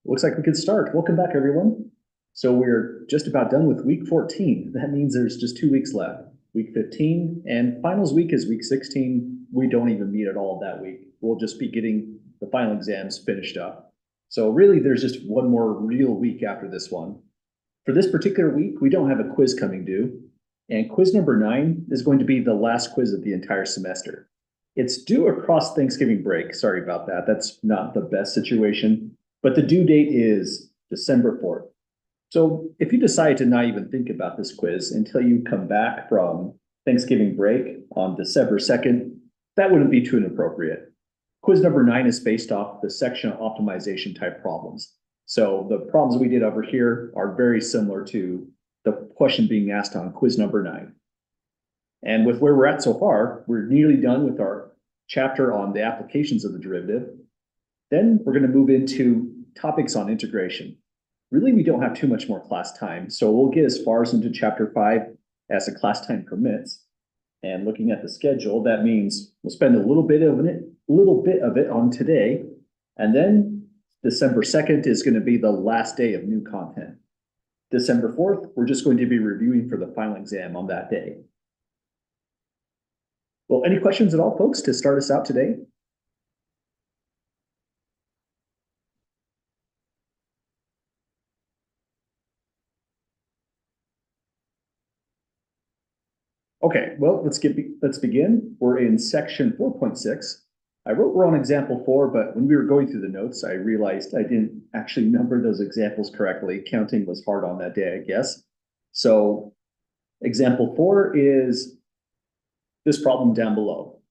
Looks like we could start. Welcome back, everyone. So we're just about done with week 14. That means there's just 2 weeks left. Week 15 and finals week is week 16. We don't even meet at all that week. We'll just be getting the final exams finished up. So really, there's just one more real week after this one. For this particular week, we don't have a quiz coming due. And quiz number 9 is going to be the last quiz of the entire semester. It's due across Thanksgiving break. Sorry about that. That's not the best situation. But the due date is December 4th. So if you decide to not even think about this quiz until you come back from Thanksgiving break on December 2nd, that wouldn't be too inappropriate. Quiz number 9 is based off the sectional optimization type problems. So the problems we did over here are very similar to the question being asked on quiz number 9. And with where we're at so far, we're nearly done with our chapter on the applications of the derivative. Then we're going to move into topics on integration. Really, we don't have too much more class time, so we'll get as far as into chapter 5 as the class time permits. And looking at the schedule, that means we'll spend a little bit of it on today, and then December 2nd is going to be the last day of new content. December 4th, we're just going to be reviewing for the final exam on that day. Well, any questions at all, folks, to start us out today? Okay, well, let's begin. We're in section 4.6. I wrote we're on example 4, but when we were going through the notes, I realized I didn't actually number those examples correctly. Counting was hard on that day, I guess. So example 4 is this problem down below.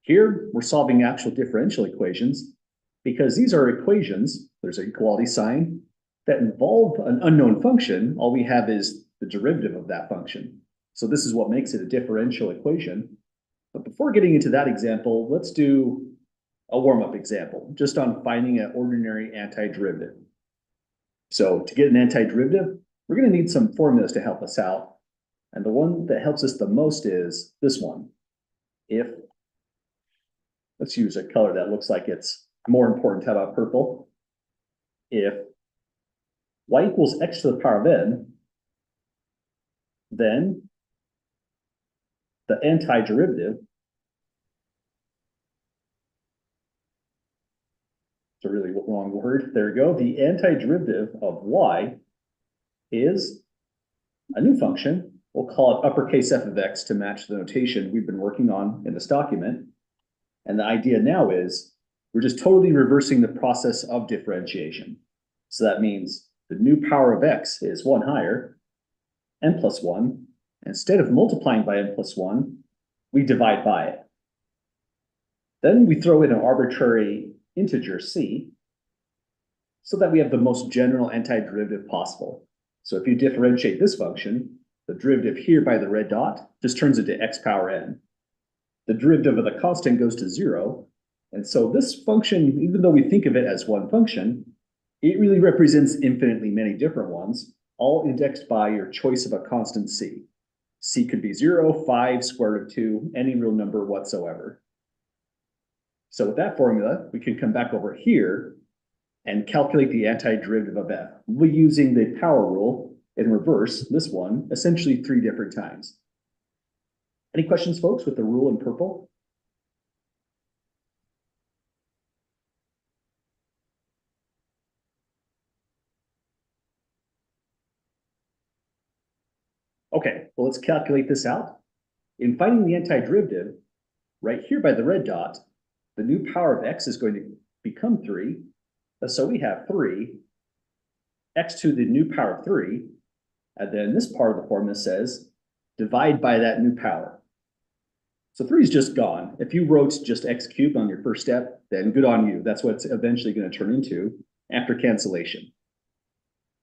Here, we're solving actual differential equations because these are equations, there's an equality sign, that involve an unknown function. All we have is the derivative of that function. So this is what makes it a differential equation. But before getting into that example, let's do a warm-up example, just on finding an ordinary antiderivative. So to get an antiderivative, we're going to need some formulas to help us out. And the one that helps us the most is this one. If, let's use a color that looks like it's more important. How about purple? If y equals x to the power of n, then the antiderivative, it's a really long word, there we go, the antiderivative of y is a new function. We'll call it uppercase f of x to match the notation we've been working on in this document. And the idea now is we're just totally reversing the process of differentiation. So that means the new power of x is 1 higher, n plus 1. Instead of multiplying by n plus 1, we divide by it. Then we throw in an arbitrary integer c so that we have the most general antiderivative possible. So if you differentiate this function, the derivative here by the red dot just turns into x power n. The derivative of the constant goes to 0. And so this function, even though we think of it as one function, it really represents infinitely many different ones, all indexed by your choice of a constant c. C could be 0, 5, square root of 2, any real number whatsoever. So with that formula, we can come back over here and calculate the antiderivative of f. We'll be using the power rule in reverse, this one, essentially 3 different times. Any questions, folks, with the rule in purple? Okay, well, let's calculate this out. In finding the antiderivative, right here by the red dot, the new power of x is going to become 3. So we have 3, x to the new power of 3, and then this part of the formula says, divide by that new power. So 3 is just gone. If you wrote just x cubed on your first step, then good on you. That's what it's eventually going to turn into after cancellation.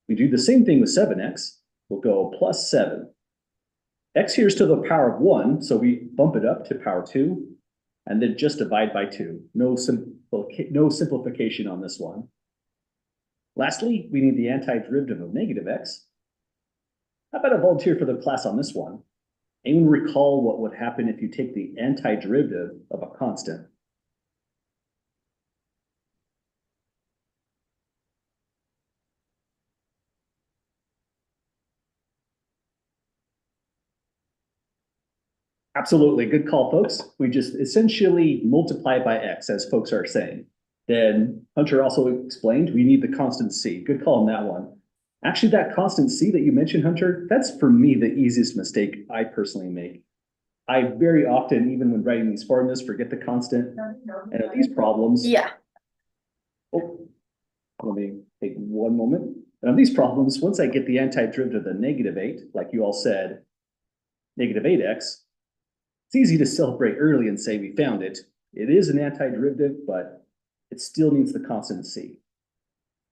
We do the same thing with 7x. We'll go plus 7. X here is to the power of 1, so we bump it up to power 2, and then just divide by 2. No simplification on this one. Lastly, we need the antiderivative of negative x. How about a volunteer for the class on this one? Anyone recall what would happen if you take the antiderivative of a constant? Absolutely. Good call, folks. We just essentially multiply by X, as folks are saying. Then Hunter also explained we need the constant C. Good call on that one. Actually, that constant C that you mentioned, Hunter, that's for me the easiest mistake I personally make. I very often, even when writing these formulas, forget the constant. And of these problems, Yeah. oh, let me take one moment. And on these problems, once I get the antiderivative of the -8, like you all said, -8x, it's easy to celebrate early and say we found it. It is an antiderivative, but it still needs the constant C.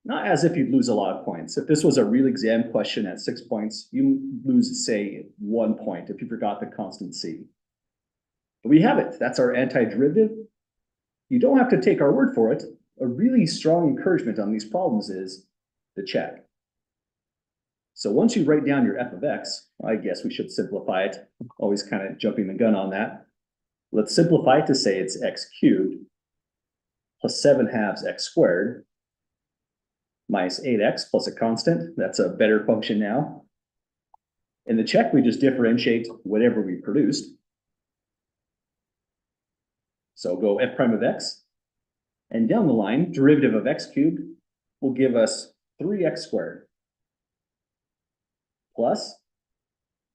Not as if you'd lose a lot of points. If this was a real exam question at 6 points, you lose, say, 1 point if you forgot the constant C. But we have it. That's our antiderivative. You don't have to take our word for it. A really strong encouragement on these problems is the check. So once you write down your f of x, I guess we should simplify it. Always kind of jumping the gun on that. Let's simplify it to say it's x cubed plus 7/2 x squared minus 8x plus a constant. That's a better function now. In the check, we just differentiate whatever we produced. So go f prime of x. And down the line, derivative of x cubed will give us 3x squared plus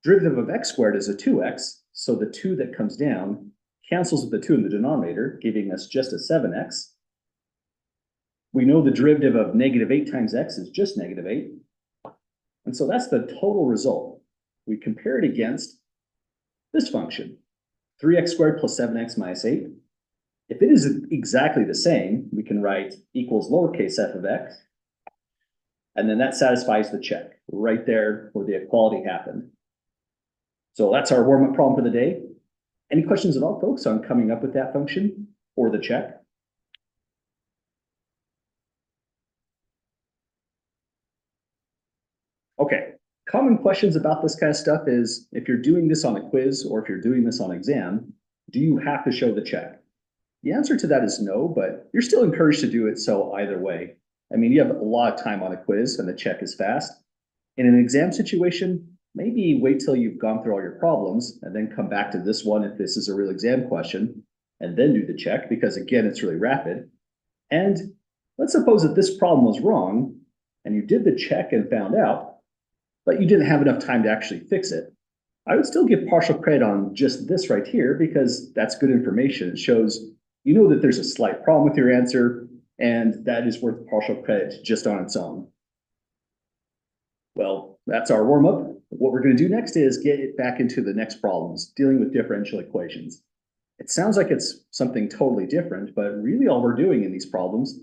derivative of x squared is a 2x. So the 2 that comes down cancels with the 2 in the denominator, giving us just a 7x. We know the derivative of -8 times x is just -8. And so that's the total result. We compare it against this function, 3x squared plus 7x minus 8. If it is exactly the same, we can write equals lowercase f of x. And then that satisfies the check right there where the equality happened. So that's our warm-up problem for the day. Any questions at all, folks, on coming up with that function or the check? Okay, common questions about this kind of stuff is if you're doing this on a quiz or if you're doing this on exam, do you have to show the check? The answer to that is no, but you're still encouraged to do it. So either way, I mean, you have a lot of time on a quiz and the check is fast. In an exam situation, maybe wait till you've gone through all your problems and then come back to this one if this is a real exam question and then do the check because again, it's really rapid. And let's suppose that this problem was wrong and you did the check and found out, but you didn't have enough time to actually fix it. I would still give partial credit on just this right here because that's good information. It shows you know that there's a slight problem with your answer and that is worth partial credit just on its own. Well, that's our warm up. What we're going to do next is get it back into the next problems, dealing with differential equations. It sounds like it's something totally different, but really all we're doing in these problems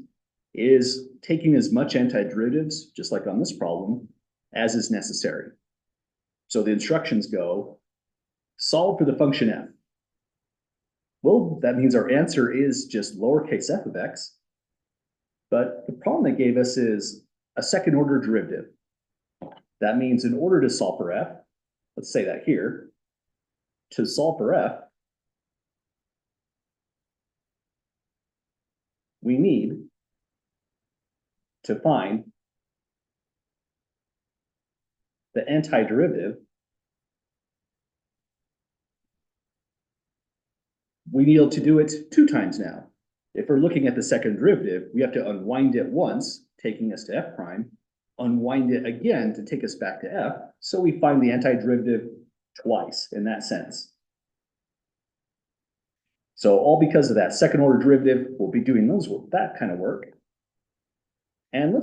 is taking as much antiderivatives, just like on this problem, as is necessary. So the instructions go, solve for the function f. Well, that means our answer is just lowercase f of x. But the problem they gave us is a second order derivative. That means in order to solve for f, let's say that here, to solve for f, we need to find the antiderivative. We need to do it 2 times now. If we're looking at the second derivative, we have to unwind it once, taking us to f prime, unwind it again to take us back to f, so we find the antiderivative twice in that sense. So all because of that second order derivative, we'll be doing that kind of work. And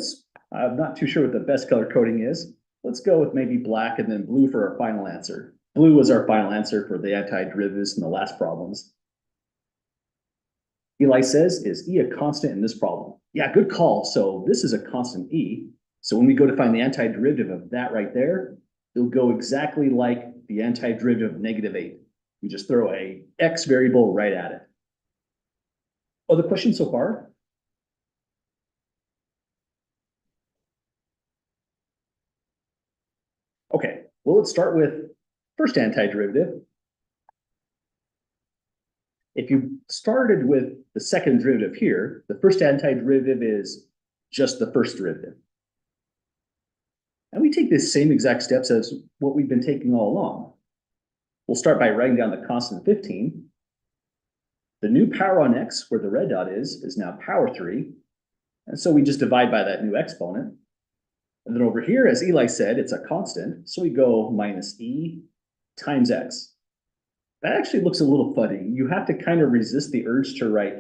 I'm not too sure what the best color coding is. Let's go with maybe black and then blue for our final answer. Blue was our final answer for the antiderivatives in the last problems. Eli says, is E a constant in this problem? Yeah, good call. So this is a constant E. So when we go to find the antiderivative of that right there, it'll go exactly like the antiderivative of -8. We just throw a X variable right at it. Other questions so far? Okay, well, let's start with first antiderivative. If you started with the second derivative here, the first antiderivative is just the first derivative. And we take the same exact steps as what we've been taking all along. We'll start by writing down the constant 15. The new power on x, where the red dot is now power 3. And so we just divide by that new exponent. And then over here, as Eli said, it's a constant. So we go minus e times x. That actually looks a little funny. You have to kind of resist the urge to write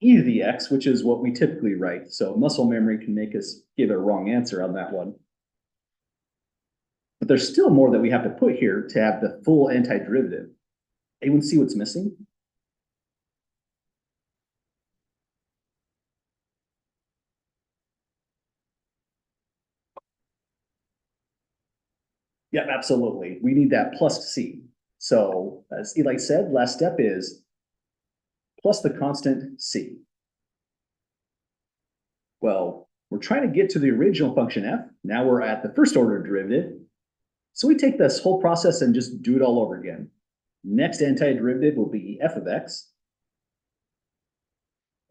e to the x, which is what we typically write. So muscle memory can make us give a wrong answer on that one. But there's still more that we have to put here to have the full antiderivative. Anyone see what's missing? Yeah, absolutely. We need that plus c. So as Eli said, last step is plus the constant c. Well, we're trying to get to the original function f. Now we're at the first order derivative. So we take this whole process and just do it all over again. Next antiderivative will be f of x.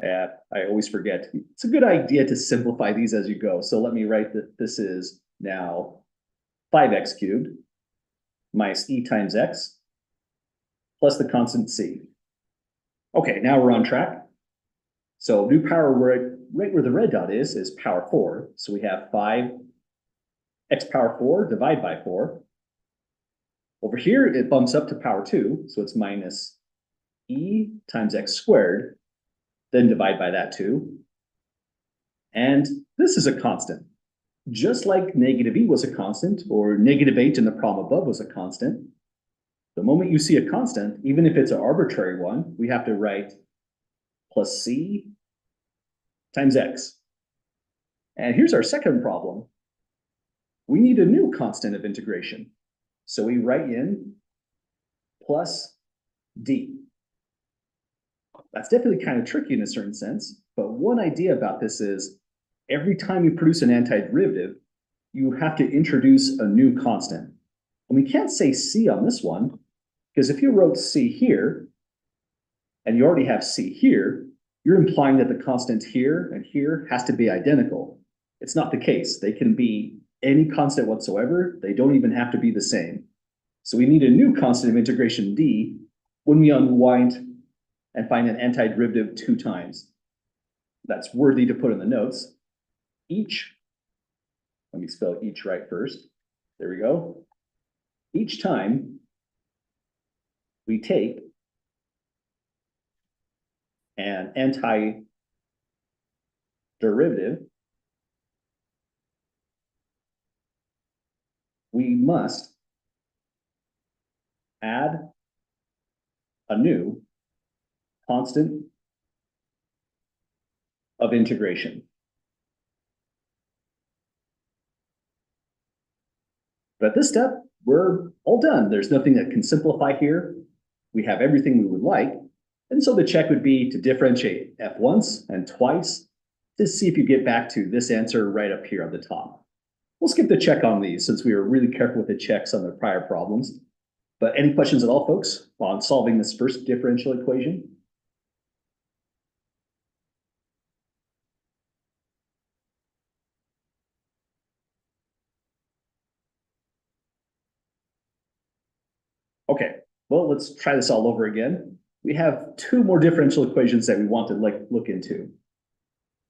I always forget. It's a good idea to simplify these as you go. So let me write that this is now 5x cubed minus e times x plus the constant c. Okay, now we're on track. So new power right where the red dot is power 4. So we have 5 x power 4 divided by 4. Over here, it bumps up to power 2. So it's minus e times x squared, then divide by that 2. And this is a constant. Just like negative e was a constant, or negative 8 in the problem above was a constant, the moment you see a constant, even if it's an arbitrary one, we have to write plus c times x. And here's our second problem. We need a new constant of integration. So we write in plus d. That's definitely kind of tricky in a certain sense, but one idea about this is every time you produce an antiderivative, you have to introduce a new constant. And we can't say c on this one, because if you wrote c here, and you already have c here, you're implying that the constant here and here has to be identical. It's not the case. They can be any constant whatsoever. They don't even have to be the same. So we need a new constant of integration d when we unwind and find an antiderivative 2 times. That's worthy to put in the notes. Each, let me spell each right first. There we go. Each time we take an antiderivative, we must add a new constant of integration. But at this step, we're all done. There's nothing that can simplify here. We have everything we would like. And so the check would be to differentiate f once and twice to see if you get back to this answer right up here on the top. We'll skip the check on these since we were really careful with the checks on the prior problems. But any questions at all, folks, on solving this first differential equation? Okay, well, let's try this all over again. We have 2 more differential equations that we want to look into.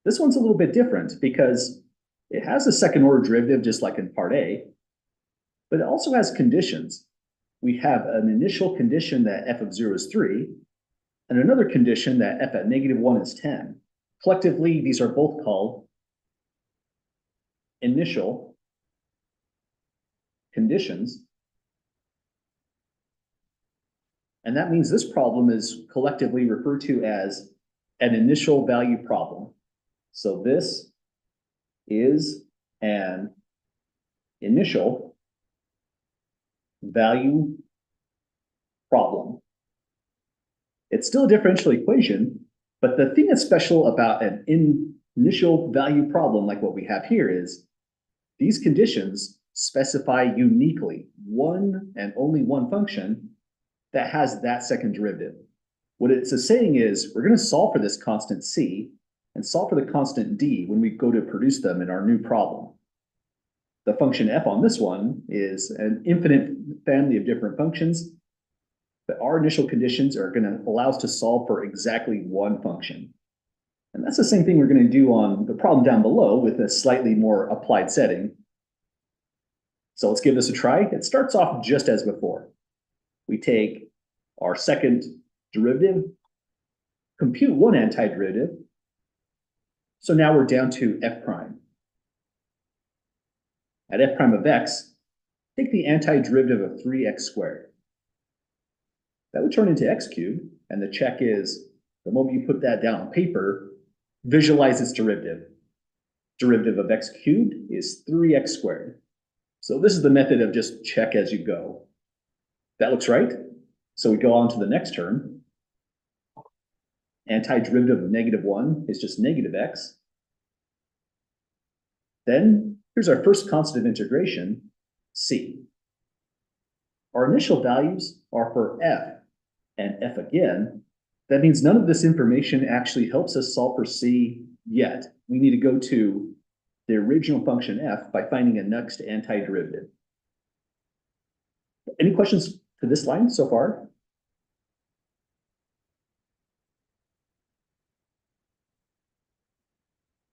This one's a little bit different because it has a second order derivative just like in part A, but it also has conditions. We have an initial condition that f of 0 is 3, and another condition that f at negative 1 is 10. Collectively, these are both called initial conditions. And that means this problem is collectively referred to as an initial value problem. So this is an initial value problem. It's still a differential equation, but the thing that's special about an initial value problem like what we have here is these conditions specify uniquely one and only one function that has that second derivative. What it's saying is we're going to solve for this constant c and solve for the constant d when we go to produce them in our new problem. The function f on this one is an infinite family of different functions, But our initial conditions are gonna allow us to solve for exactly one function. And that's the same thing we're gonna do on the problem down below with a slightly more applied setting. So let's give this a try. It starts off just as before. We take our second derivative, compute one antiderivative. So now we're down to f prime. At f prime of x, take the antiderivative of 3x squared. That would turn into x cubed, and the check is, the moment you put that down on paper, visualize its derivative. Derivative of x cubed is 3x squared. So this is the method of just check as you go. That looks right. So we go on to the next term. Antiderivative of -1 is just negative x. Then here's our first constant of integration, c. Our initial values are for f and f again. That means none of this information actually helps us solve for c yet. We need to go to the original function f by finding a next antiderivative. Any questions to this line so far?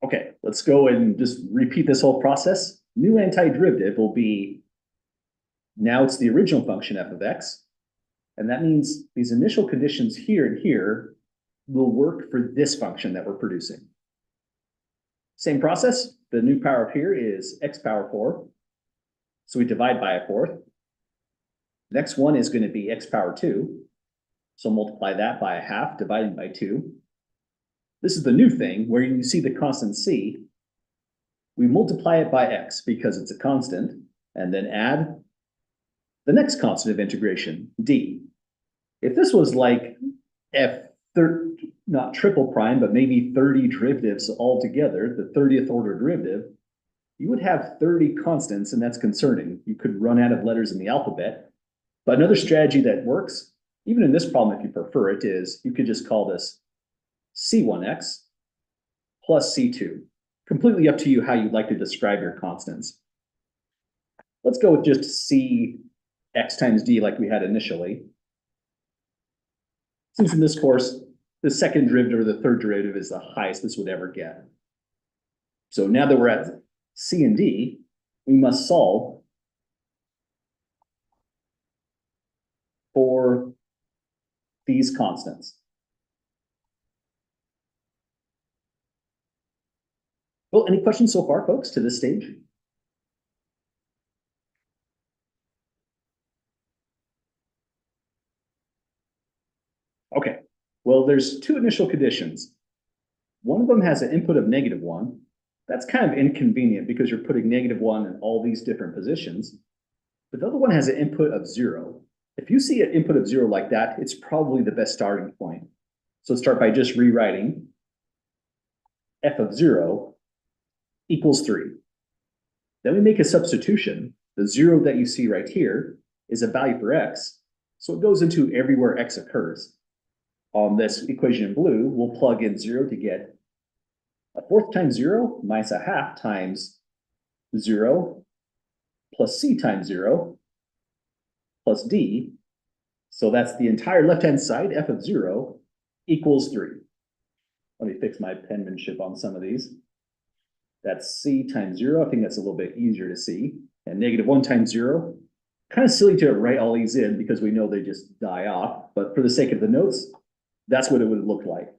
Okay, let's go and just repeat this whole process. New antiderivative will be, now it's the original function f of x, and that means these initial conditions here and here will work for this function that we're producing. Same process, the new power up here is x power 4, so we divide by a fourth. Next one is going to be x power 2, so multiply that by a half, dividing by 2. This is the new thing where you see the constant c. We multiply it by x because it's a constant, and then add the next constant of integration, d. If this was like not triple prime, but maybe 30 derivatives altogether, the 30th order derivative, you would have 30 constants, and that's concerning. You could run out of letters in the alphabet. But another strategy that works, even in this problem, if you prefer it, is you could just call this c1x plus c2. Completely up to you how you'd like to describe your constants. Let's go with just c x times d like we had initially. Since in this course, the second derivative or the third derivative is the highest this would ever get. So now that we're at c and d, we must solve for these constants. Well, any questions so far, folks, to this stage? Okay, well, there's two initial conditions. One of them has an input of -1. That's kind of inconvenient because you're putting -1 in all these different positions. But the other one has an input of 0. If you see an input of 0 like that, it's probably the best starting point. So let's start by just rewriting f of 0 equals 3. Then we make a substitution. The 0 that you see right here is a value for x, so it goes into everywhere x occurs. On this equation in blue, we'll plug in 0 to get a fourth times 0 minus a half times 0 plus c times 0 plus d. So that's the entire left-hand side, f of 0 equals 3. Let me fix my penmanship on some of these. That's c times 0. I think that's a little bit easier to see. And -1 times 0. Kind of silly to write all these in because we know they just die off. But for the sake of the notes, that's what it would look like.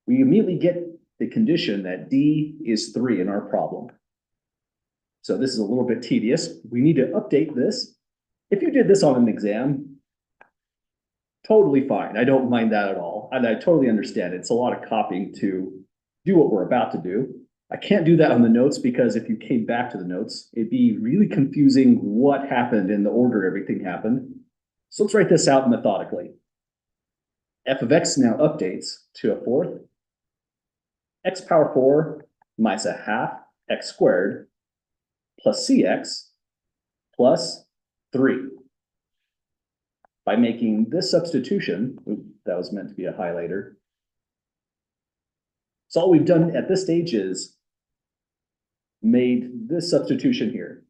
We immediately get the condition that d is 3 in our problem. So this is a little bit tedious. We need to update this. If you did this on an exam, totally fine. I don't mind that at all. And I totally understand it. It's a lot of copying to do what we're about to do. I can't do that on the notes because if you came back to the notes, it'd be really confusing what happened in the order everything happened. So let's write this out methodically. F of x now updates to a fourth. X power 4 minus a half x squared plus cx plus 3. By making this substitution, that was meant to be a highlighter. So all we've done at this stage is made this substitution here.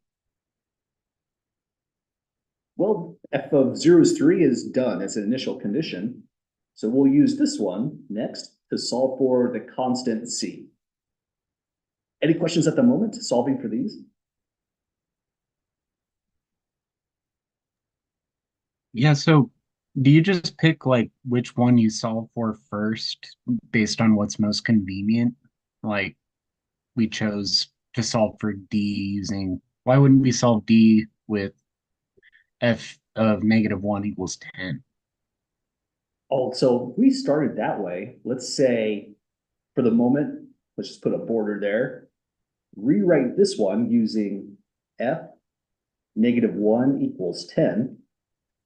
Well, f of 0 is 3 is done. It's an initial condition. So we'll use this one next to solve for the constant c. Any questions at the moment solving for these? Yeah, so do you just pick like which one you solve for first based on what's most convenient? Like we chose to solve for D using, why wouldn't we solve D with f of -1 equals 10? Oh, so we started that way. Let's say for the moment, let's just put a border there. Rewrite this one using f -1 equals 10.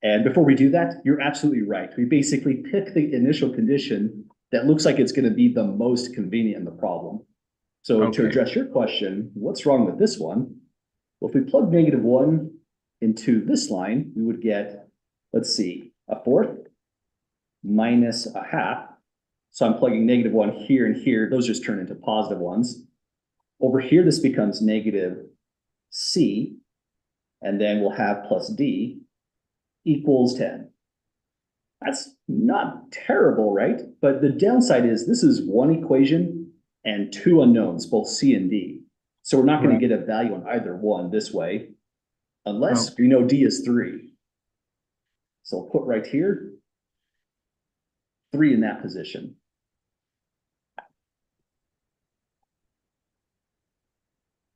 And before we do that, you're absolutely right. We basically pick the initial condition that looks like it's going to be the most convenient in the problem. So to Okay. address your question, what's wrong with this one? Well, if we plug -1 into this line, we would get, let's see, a fourth minus a half. So I'm plugging -1 here and here. Those just turn into positive ones. Over here, this becomes negative c, and then we'll have plus d equals 10. That's not terrible, right? But the downside is this is one equation and two unknowns, both c and d. So we're not going Right. to get a value on either one this way, Oh, unless we know d is 3. So we'll put right here 3 in that position,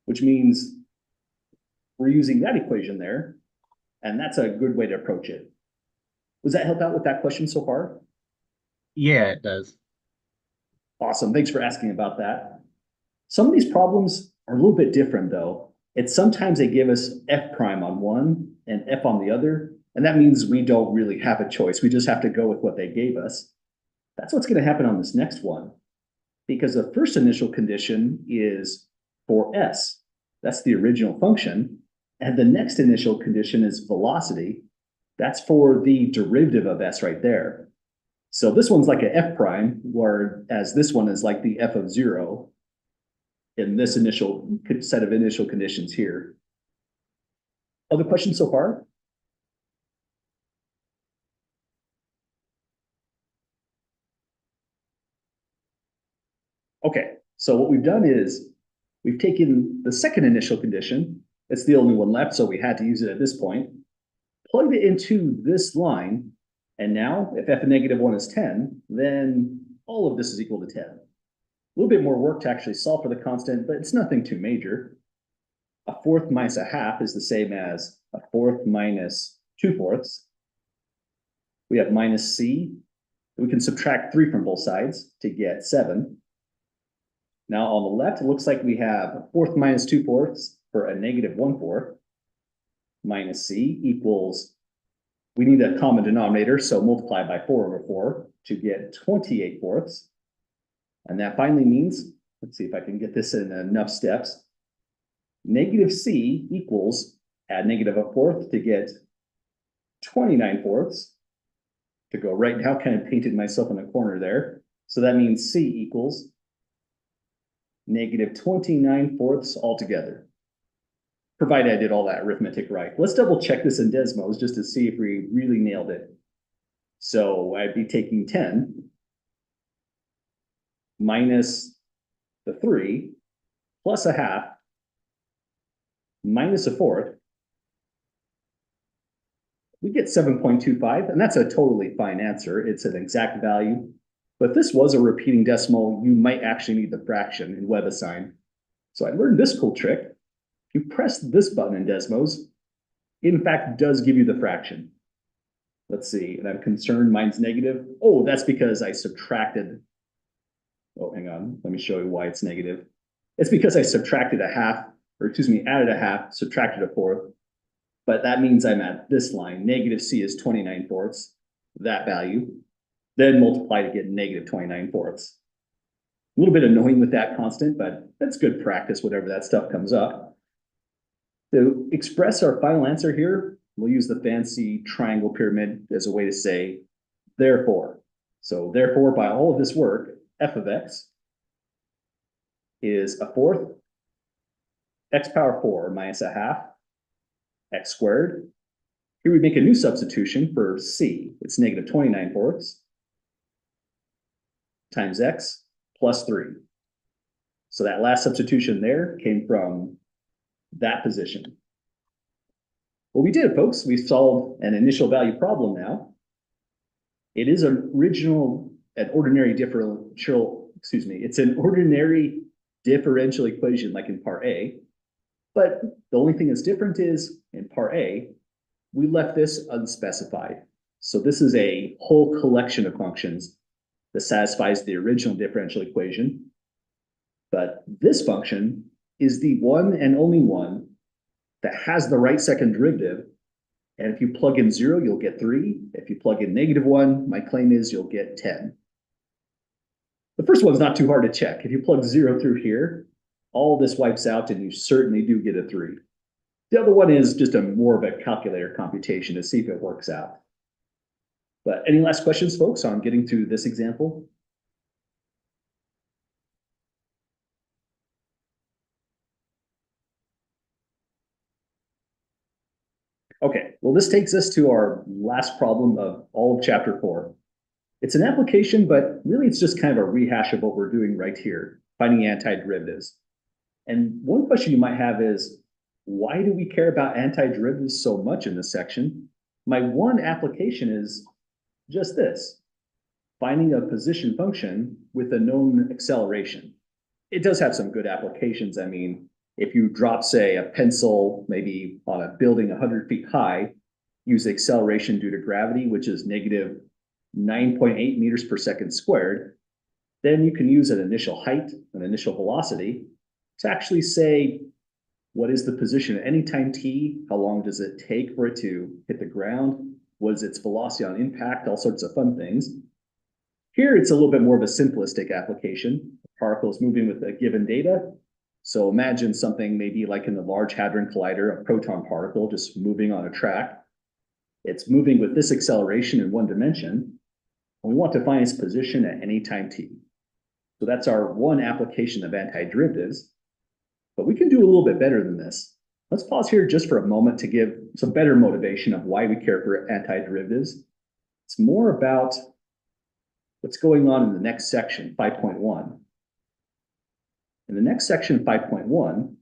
which means we're using that equation there, and that's a good way to approach it. Does that help out with that question so far? yeah, it does. Awesome. Thanks for asking about that. Some of these problems are a little bit different though. It's sometimes they give us f prime on one and f on the other, and that means we don't really have a choice. We just have to go with what they gave us. That's what's going to happen on this next one, because the first initial condition is for s. That's the original function. And the next initial condition is velocity. That's for the derivative of s right there. So this one's like a f prime, whereas this one is like the f of 0 in this initial set of initial conditions here. Other questions so far? Okay, so what we've done is we've taken the second initial condition. It's the only one left, so we had to use it at this point. Plugged it into this line, and now if f of -1 is 10, then all of this is equal to 10. A little bit more work to actually solve for the constant, but it's nothing too major. A fourth minus a half is the same as a fourth minus 2/4. We have minus c. We can subtract 3 from both sides to get 7. Now on the left, it looks like we have a fourth minus 2/4 for a -1/4. Minus c equals, we need a common denominator, so multiply by 4/4 to get 28/4. And that finally means, let's see if I can get this in enough steps. Negative c equals, add -1/4 to get 29/4. To go right now, kind of painted myself in a corner there. So that means c equals -29/4 altogether, provided I did all that arithmetic right. Let's double check this in Desmos just to see if we really nailed it. So I'd be taking 10 minus the 3 plus a half minus a fourth. We get 7.25, and that's a totally fine answer. It's an exact value. But if this was a repeating decimal, you might actually need the fraction in WebAssign. So I learned this cool trick. If you press this button in Desmos, it in fact does give you the fraction. Let's see, and I'm concerned mine's negative. Oh, that's because I subtracted. Oh, hang on. Let me show you why it's negative. It's because I subtracted a half, or excuse me, added a half, subtracted a fourth. But that means I'm at this line. Negative c is 29/4, that value. Then multiply to get -29/4. A little bit annoying with that constant, but that's good practice, whatever that stuff comes up. To express our final answer here, we'll use the fancy triangle pyramid as a way to say therefore. So therefore, by all of this work, f of x is a fourth x power 4 minus a half x squared Here we make a new substitution for c. It's negative 29/4 times x plus 3. So that last substitution there came from that position. What we did, folks, we solved an initial value problem now. It is an ordinary differential, it's an ordinary differential equation like in part A, but the only thing that's different is in part A, we left this unspecified. So this is a whole collection of functions that satisfies the original differential equation. But this function is the one and only one that has the right second derivative. And if you plug in 0, you'll get 3. If you plug in -1, my claim is you'll get 10. The first one's not too hard to check. If you plug 0 through here, all this wipes out and you certainly do get a 3. The other one is just more of a calculator computation to see if it works out. But any last questions, folks, on getting through this example? Okay, well, this takes us to our last problem of all of chapter 4. It's an application, but really it's just kind of a rehash of what we're doing right here, finding antiderivatives. And one question you might have is, why do we care about antiderivatives so much in this section? My one application is just this, finding a position function with a known acceleration. It does have some good applications. I mean, if you drop, say, a pencil maybe on a building 100 feet high, use acceleration due to gravity, which is negative 9.8 meters per second squared, then you can use an initial height, an initial velocity, to actually say, what is the position at any time t? How long does it take for it to hit the ground? What is its velocity on impact? All sorts of fun things. Here, it's a little bit more of a simplistic application. The particle is moving with a given data. So imagine something maybe like in the Large Hadron Collider, a proton particle just moving on a track. It's moving with this acceleration in one dimension. And we want to find its position at any time t. So that's our one application of antiderivatives. But we can do a little bit better than this. Let's pause here just for a moment to give some better motivation of why we care for antiderivatives. It's more about what's going on in the next section, 5.1. In the next section, 5.1,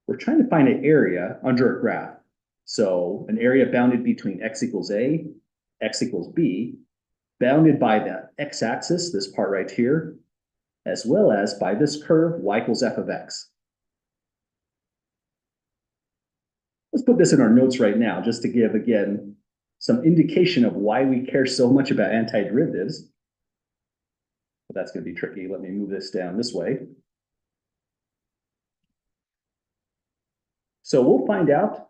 we're trying to find an area under a graph. So an area bounded between x equals a, x equals b, bounded by the x-axis, this part right here, as well as by this curve, y equals f of x. Let's put this in our notes right now, just to give, again, some indication of why we care so much about antiderivatives. But that's going to be tricky. Let me move this down this way. So we'll find out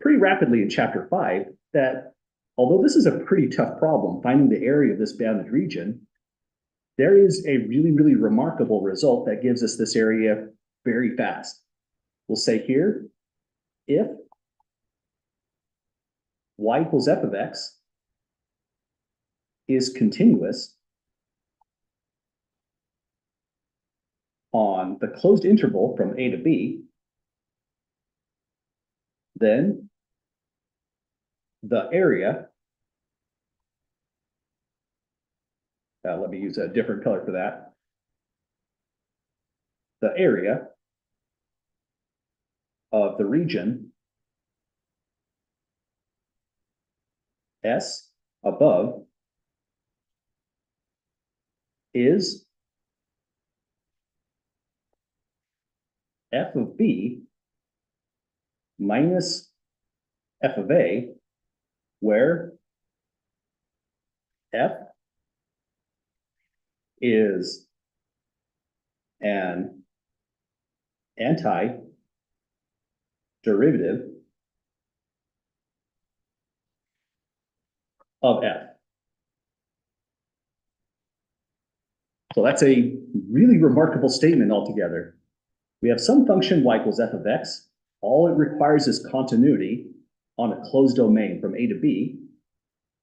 pretty rapidly in chapter 5 that although this is a pretty tough problem, finding the area of this bounded region, there is a really, really remarkable result that gives us this area very fast. We'll say here, if y equals f of x is continuous on the closed interval from a to b, then the area, let me use a different color for that. The area of the region S above is f of b minus f of a, where f is an antiderivative of f. So that's a really remarkable statement altogether. We have some function y equals f of x. All it requires is continuity on a closed domain from a to b.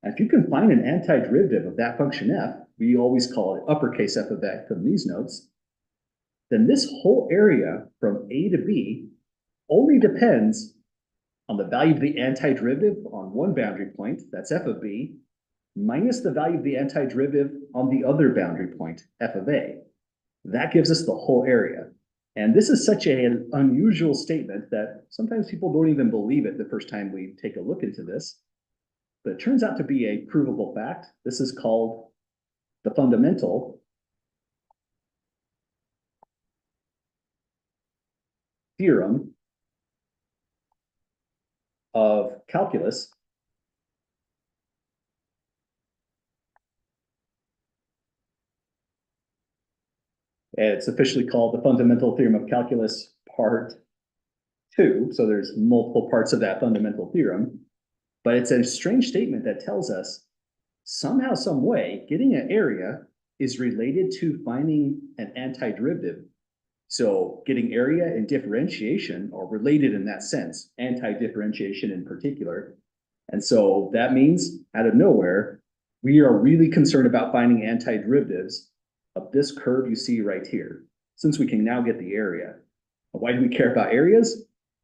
And if you can find an antiderivative of that function f, we always call it uppercase f of x from these notes, then this whole area from a to b only depends on the value of the antiderivative on one boundary point, that's f of b, minus the value of the antiderivative on the other boundary point, f of a. That gives us the whole area. And this is such an unusual statement that sometimes people don't even believe it the first time we take a look into this. But it turns out to be a provable fact. This is called the fundamental theorem of calculus. And it's officially called the fundamental theorem of calculus part 2. So there's multiple parts of that fundamental theorem. But it's a strange statement that tells us somehow, some way, getting an area is related to finding an antiderivative. So getting area and differentiation are related in that sense, anti-differentiation in particular. And so that means out of nowhere, we are really concerned about finding antiderivatives of this curve you see right here, since we can now get the area. Why do we care about areas?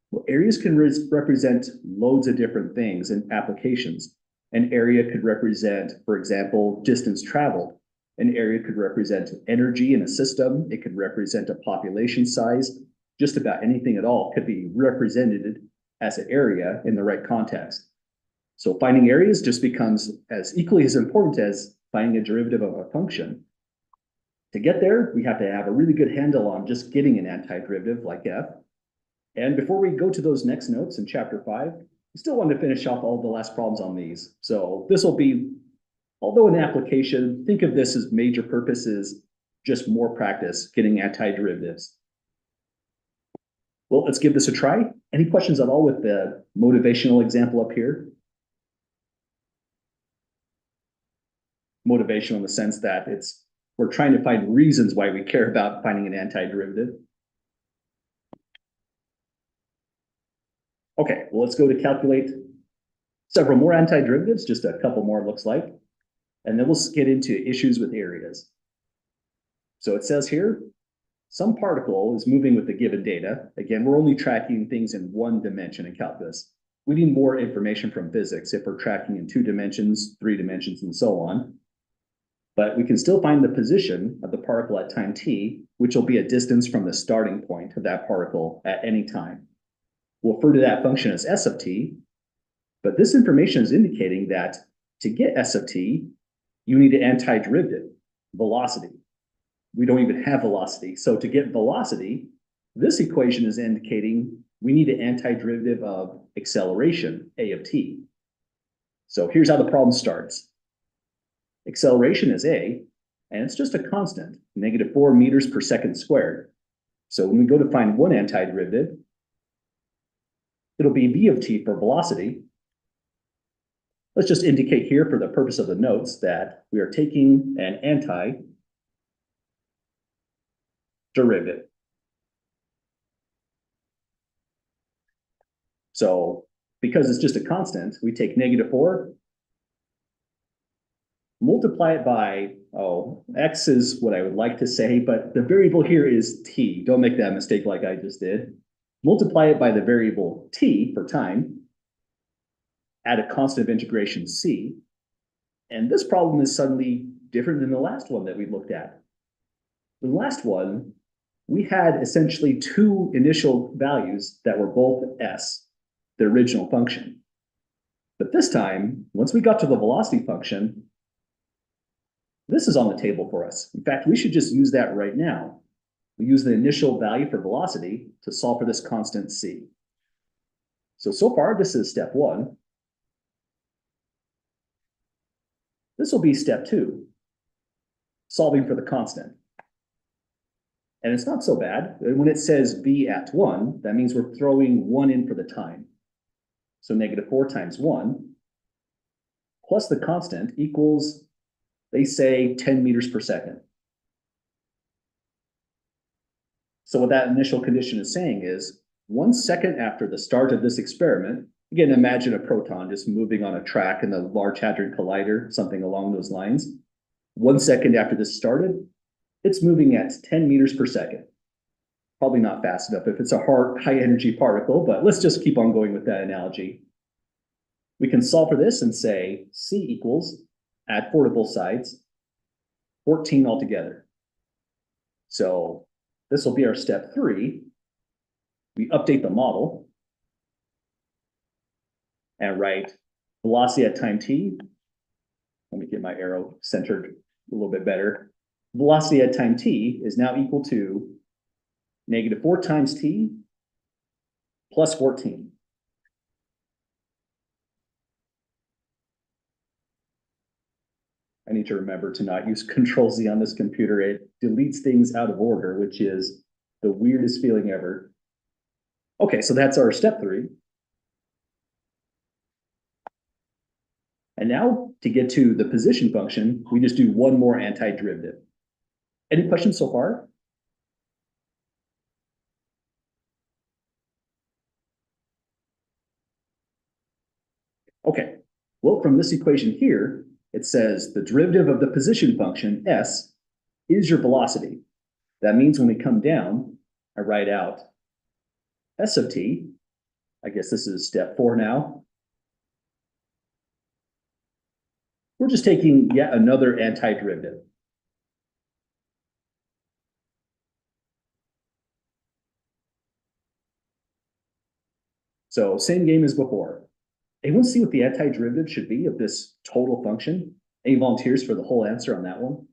Well, areas can represent loads of different things and applications. An area could represent, for example, distance traveled. An area could represent energy in a system. It could represent a population size. Just about anything at all could be represented as an area in the right context. So finding areas just becomes as equally as important as finding a derivative of a function. To get there, we have to have a really good handle on just getting an antiderivative like f. And before we go to those next notes in chapter 5, we still want to finish off all the last problems on these. So this will be, although an application, think of this as major purposes, just more practice getting antiderivatives. Well, let's give this a try. Any questions at all with the motivational example up here? Motivational in the sense that we're trying to find reasons why we care about finding an antiderivative. Okay, well, let's go to calculate several more antiderivatives, just a couple more it looks like. And then we'll get into issues with areas. So it says here, some particle is moving with the given data. Again, we're only tracking things in one dimension in calculus. We need more information from physics if we're tracking in 2 dimensions, 3 dimensions, and so on. But we can still find the position of the particle at time t, which will be a distance from the starting point of that particle at any time. We'll refer to that function as s of t, but this information is indicating that to get s of t, you need an antiderivative, velocity. We don't even have velocity. So to get velocity, this equation is indicating we need an antiderivative of acceleration, a of t. So here's how the problem starts. Acceleration is a, and it's just a constant, -4 meters per second squared. So when we go to find one antiderivative, it'll be v of t for velocity. Let's just indicate here for the purpose of the notes that we are taking an antiderivative. So because it's just a constant, we take -4, multiply it by, x is what I would like to say, but the variable here is t. Don't make that mistake like I just did. Multiply it by the variable t for time, add a constant of integration c, and this problem is suddenly different than the last one that we looked at. The last one, we had essentially 2 initial values that were both s, the original function. But this time, once we got to the velocity function, this is on the table for us. In fact, we should just use that right now. We use the initial value for velocity to solve for this constant c. So far, this is step 1. This will be step 2, solving for the constant. And it's not so bad. When it says v at 1, that means we're throwing 1 in for the time. So -4 times 1 plus the constant equals, they say, 10 meters per second. So what that initial condition is saying is 1 second after the start of this experiment, again, imagine a proton just moving on a track in the Large Hadron Collider, something along those lines. 1 second after this started, it's moving at 10 meters per second. Probably not fast enough if it's a high energy particle, but let's just keep on going with that analogy. We can solve for this and say C equals, add 4 to both sides, 14 altogether. So this will be our step 3. We update the model and write velocity at time t. Let me get my arrow centered a little bit better. Velocity at time t is now equal to negative 4 times t plus 14. I need to remember to not use Control Z on this computer. It deletes things out of order, which is the weirdest feeling ever. Okay, so that's our step 3. And now to get to the position function, we just do one more antiderivative. Any questions so far? Okay, well, from this equation here, it says the derivative of the position function, s, is your velocity. That means when we come down, I write out s of t. I guess this is step 4 now. We're just taking yet another antiderivative. So same game as before. Anyone see what the antiderivative should be of this total function? Any volunteers for the whole answer on that one?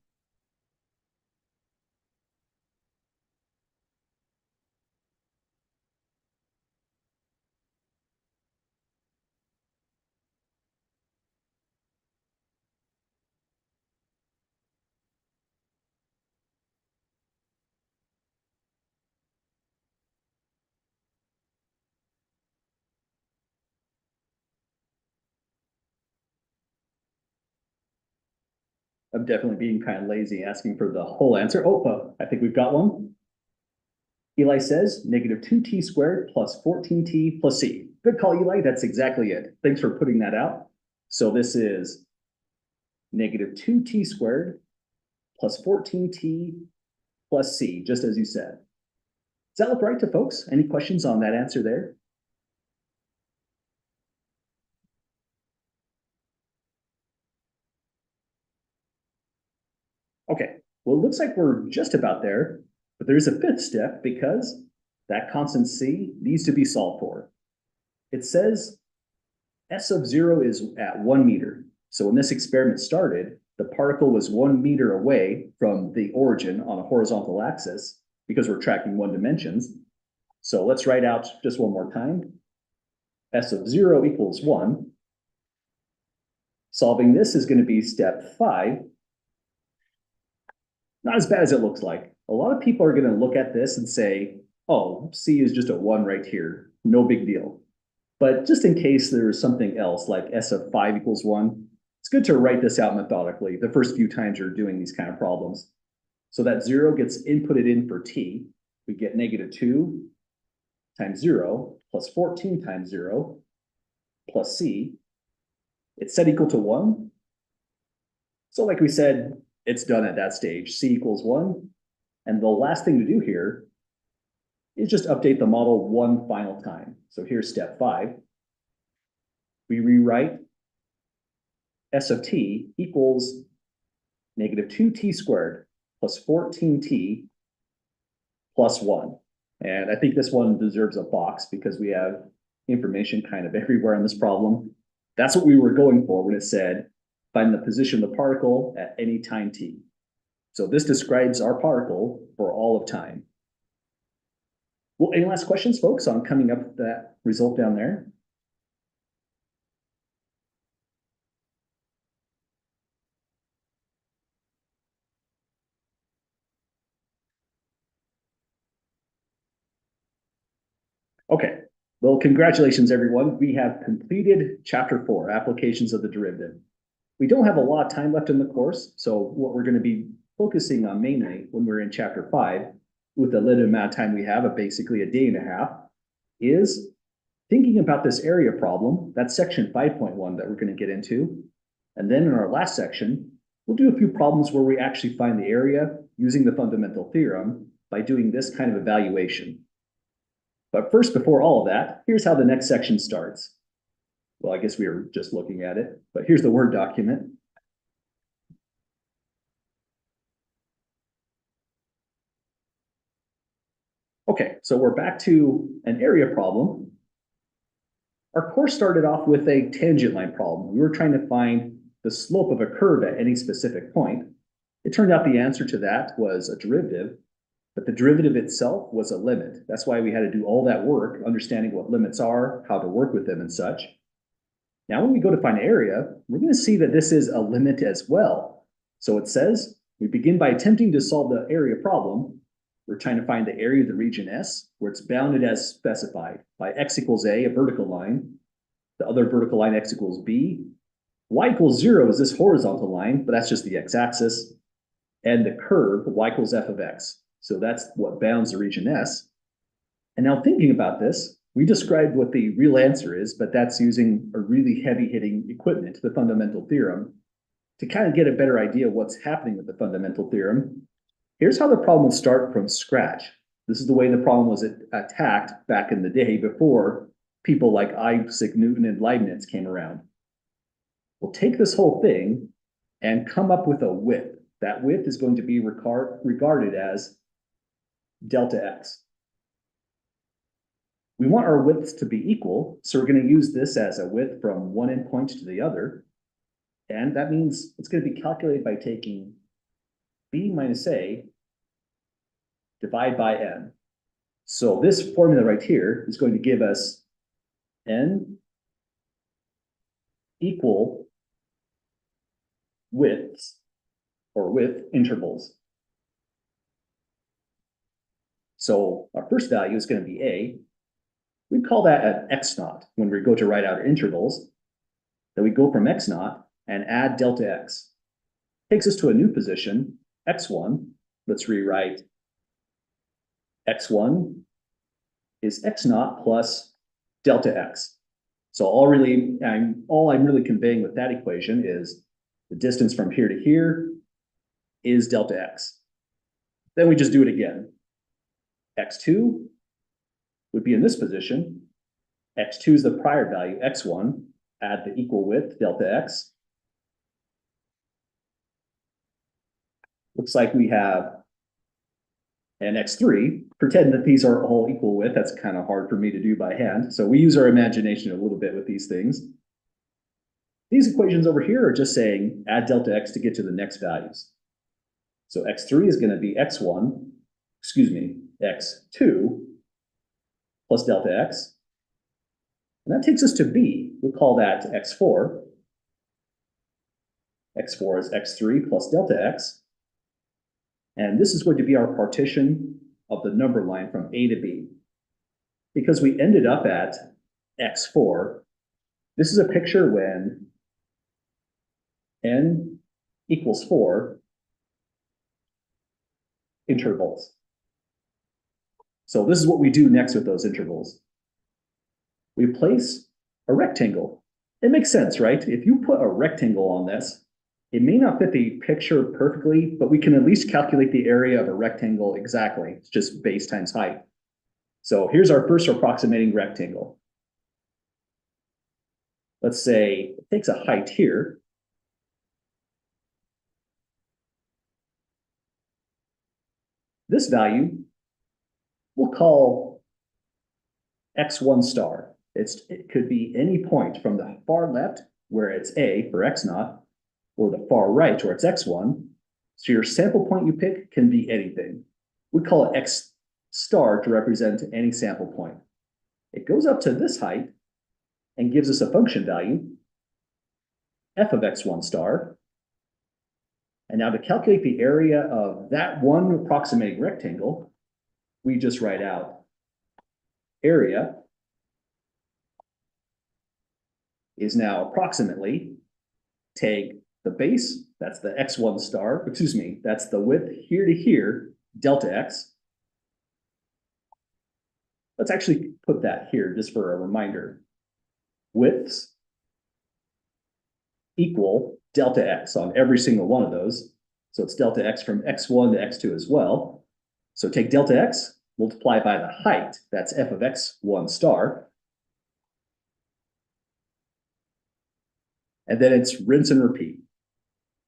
I'm definitely being kind of lazy asking for the whole answer. Oh, I think we've got one. Eli says negative 2t squared plus 14t plus c. Good call, Eli. That's exactly it. Thanks for putting that out. So this is negative 2t squared plus 14t plus c, just as you said. Does that look right to folks? Any questions on that answer there? Okay, well, it looks like we're just about there, but there's a 5th step because that constant c needs to be solved for. It says S of 0 is at 1 meter. So when this experiment started, the particle was 1 meter away from the origin on a horizontal axis because we're tracking 1 dimensions. So let's write out just one more time. S of 0 equals 1. Solving this is going to be step 5. Not as bad as it looks like. A lot of people are going to look at this and say, oh, C is just a 1 right here. No big deal. But just in case there's something else like S of 5 equals 1, it's good to write this out methodically the first few times you're doing these kind of problems. So that 0 gets inputted in for t. We get negative 2 times 0 plus 14 times 0 plus c. It's set equal to 1. So like we said, it's done at that stage. C equals 1. And the last thing to do here is just update the model one final time. So here's step 5. We rewrite S of t equals negative 2t squared plus 14t plus 1. And I think this one deserves a box because we have information kind of everywhere on this problem. That's what we were going for when it said, find the position of the particle at any time t. So this describes our particle for all of time. Well, any last questions, folks, on coming up with that result down there? Okay, well, congratulations, everyone. We have completed chapter 4, applications of the derivative. We don't have a lot of time left in the course, so what we're going to be focusing on mainly when we're in chapter 5, with the limited amount of time we have of basically a day and a half, is thinking about this area problem. That's section 5.1 that we're going to get into. And then in our last section, we'll do a few problems where we actually find the area using the fundamental theorem. by doing this kind of evaluation. But first, before all of that, here's how the next section starts. Well, I guess we were just looking at it, but here's the Word document. Okay, so we're back to an area problem. Our course started off with a tangent line problem. We were trying to find the slope of a curve at any specific point. It turned out the answer to that was a derivative, but the derivative itself was a limit. That's why we had to do all that work, understanding what limits are, how to work with them and such. Now, when we go to find area, we're going to see that this is a limit as well. So it says we begin by attempting to solve the area problem. We're trying to find the area of the region S, where it's bounded as specified by x equals a vertical line, the other vertical line x equals b, y equals 0 is this horizontal line, but that's just the x-axis, and the curve y equals f of x. So that's what bounds the region S. And now thinking about this, we described what the real answer is, but that's using a really heavy-hitting equipment, the fundamental theorem. To kind of get a better idea of what's happening with the fundamental theorem, here's how the problem will start from scratch. This is the way the problem was attacked back in the day before people like Isaac Newton and Leibniz came around. We'll take this whole thing and come up with a width. That width is going to be regarded as delta x. We want our widths to be equal, so we're going to use this as a width from one endpoint to the other. And that means it's going to be calculated by taking b minus a divided by n. So this formula right here is going to give us n equal widths or width intervals. So our first value is going to be a. We call that an x naught when we go to write out our intervals. Then we go from x naught and add delta x. Takes us to a new position, x1. Let's rewrite x1 is x naught plus delta x. So all I'm really conveying with that equation is the distance from here to here is delta x. Then we just do it again. x2 would be in this position. x2 is the prior value, x1, add the equal width, delta x. Looks like we have an x3. Pretend that these are all equal width. That's kind of hard for me to do by hand. So we use our imagination a little bit with these things. These equations over here are just saying add delta x to get to the next values. So x3 is going to be x2 plus delta x. And that takes us to b. We'll call that x4. x4 is x3 plus delta x. And this is going to be our partition of the number line from a to b. Because we ended up at x4, this is a picture when n equals 4 intervals. So this is what we do next with those intervals. We place a rectangle. It makes sense, right? If you put a rectangle on this, it may not fit the picture perfectly, but we can at least calculate the area of a rectangle exactly. It's just base times height. So here's our first approximating rectangle. Let's say it takes a height here. This value we'll call x1 star. It could be any point from the far left, where it's a for x naught, or the far right, where it's x1. So your sample point you pick can be anything. We call it x star to represent any sample point. It goes up to this height and gives us a function value, f of x1 star. And now to calculate the area of that one approximating rectangle, we just write out area is now approximately, take the base, that's the x1 star, that's the width here to here, delta x. Let's actually put that here just for a reminder. Widths equal delta x on every single one of those. So it's delta x from x1 to x2 as well. So take delta x, multiply by the height, that's f of x1 star. And then it's rinse and repeat.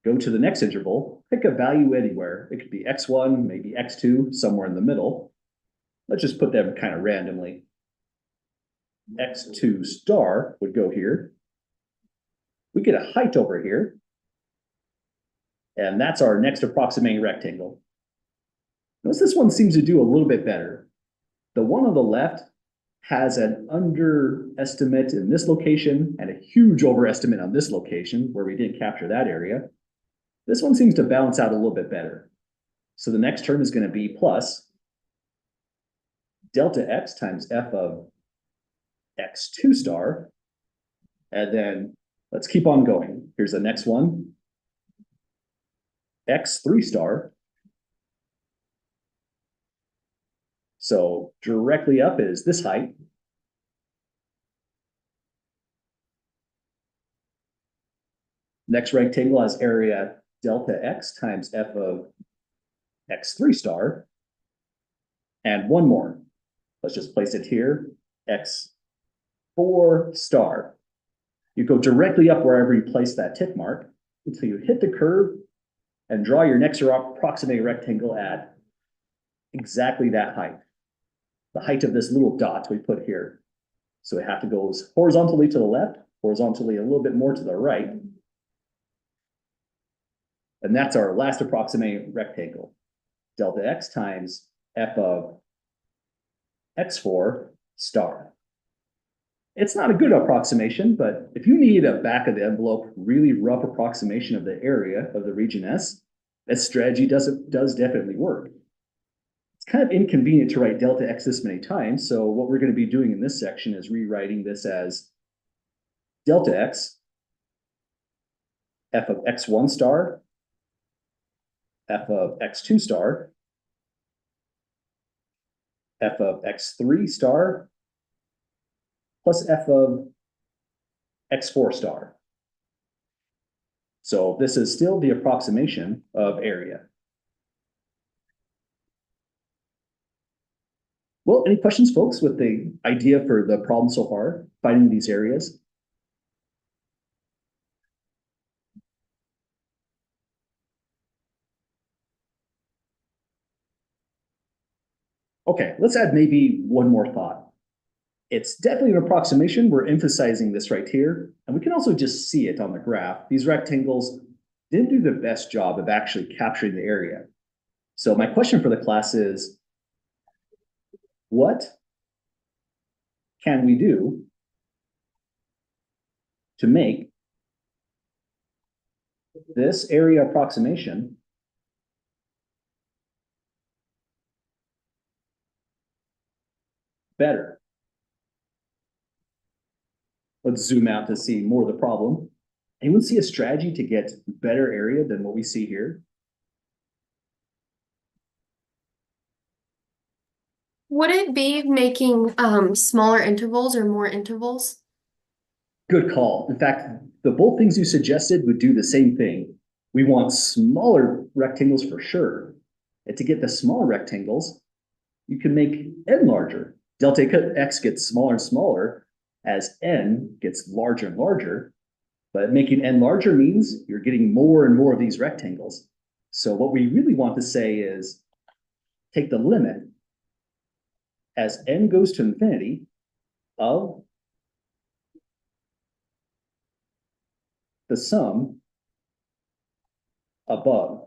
Go to the next interval, pick a value anywhere. It could be x1, maybe x2, somewhere in the middle. Let's just put them kind of randomly. x2 star would go here. We get a height over here. And that's our next approximating rectangle. Notice this one seems to do a little bit better. The one on the left has an underestimate in this location and a huge overestimate on this location where we didn't capture that area. This one seems to balance out a little bit better. So the next term is going to be plus delta x times f of x2 star. And then let's keep on going. Here's the next one. x3 star. So directly up is this height. Next rectangle has area delta x times f of x3 star. And one more. Let's just place it here, x4 star. You go directly up wherever you place that tick mark until you hit the curve and draw your next approximating rectangle at exactly that height. The height of this little dot we put here. So it have to go horizontally to the left, horizontally a little bit more to the right. And that's our last approximating rectangle. Delta x times f of x4 star. It's not a good approximation, but if you need a back of the envelope, really rough approximation of the area of the region S, that strategy does definitely work. It's kind of inconvenient to write delta x this many times, so what we're going to be doing in this section is rewriting this as delta x, f of x1 star, f of x2 star, f of x3 star, plus f of x4 star. So this is still the approximation of area. Well, any questions, folks, with the idea for the problem so far, finding these areas? Okay, let's add maybe one more thought. It's definitely an approximation. We're emphasizing this right here. And we can also just see it on the graph. These rectangles didn't do the best job of actually capturing the area. So my question for the class is, what can we do to make this area approximation better? Let's zoom out to see more of the problem. Anyone see a strategy to get better area than what we see here? Would it be making smaller intervals or more intervals? Good call. In fact, the both things you suggested would do the same thing. We want smaller rectangles for sure. And to get the smaller rectangles, you can make n larger. Delta x gets smaller and smaller as n gets larger and larger. But making n larger means you're getting more and more of these rectangles. So what we really want to say is take the limit as n goes to infinity of the sum above,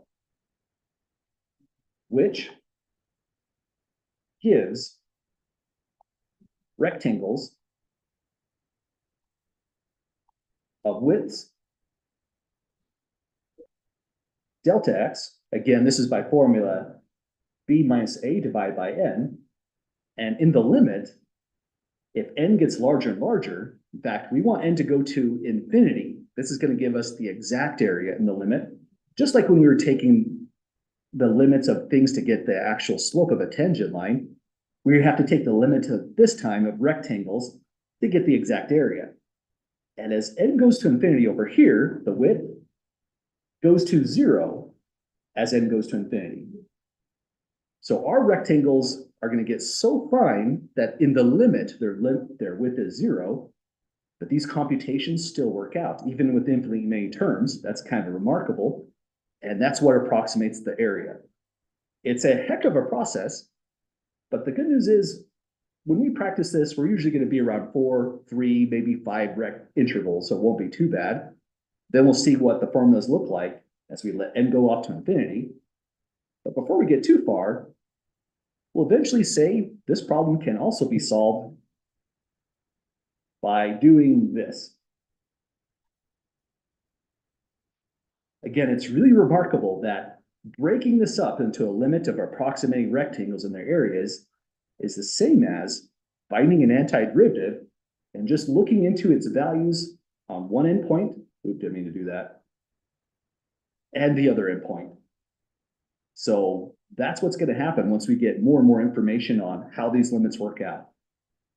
which gives rectangles of widths delta x. Again, this is by formula b minus a divided by n. And in the limit, if n gets larger and larger, in fact, we want n to go to infinity. This is going to give us the exact area in the limit, just like when we were taking the limits of things to get the actual slope of a tangent line. We have to take the limit of this time of rectangles to get the exact area. And as n goes to infinity over here, the width goes to 0 as n goes to infinity. So our rectangles are going to get so fine that in the limit, their width is 0, but these computations still work out, even with infinitely many terms. That's kind of remarkable. And that's what approximates the area. It's a heck of a process, but the good news is when we practice this, we're usually going to be around 4, 3, maybe 5 intervals, so it won't be too bad. Then we'll see what the formulas look like as we let n go off to infinity. But before we get too far, we'll eventually say this problem can also be solved by doing this. Again, it's really remarkable that breaking this up into a limit of approximating rectangles in their areas is the same as finding an antiderivative and just looking into its values on one endpoint. Oops, didn't mean to do that. And the other endpoint. So that's what's going to happen once we get more and more information on how these limits work out.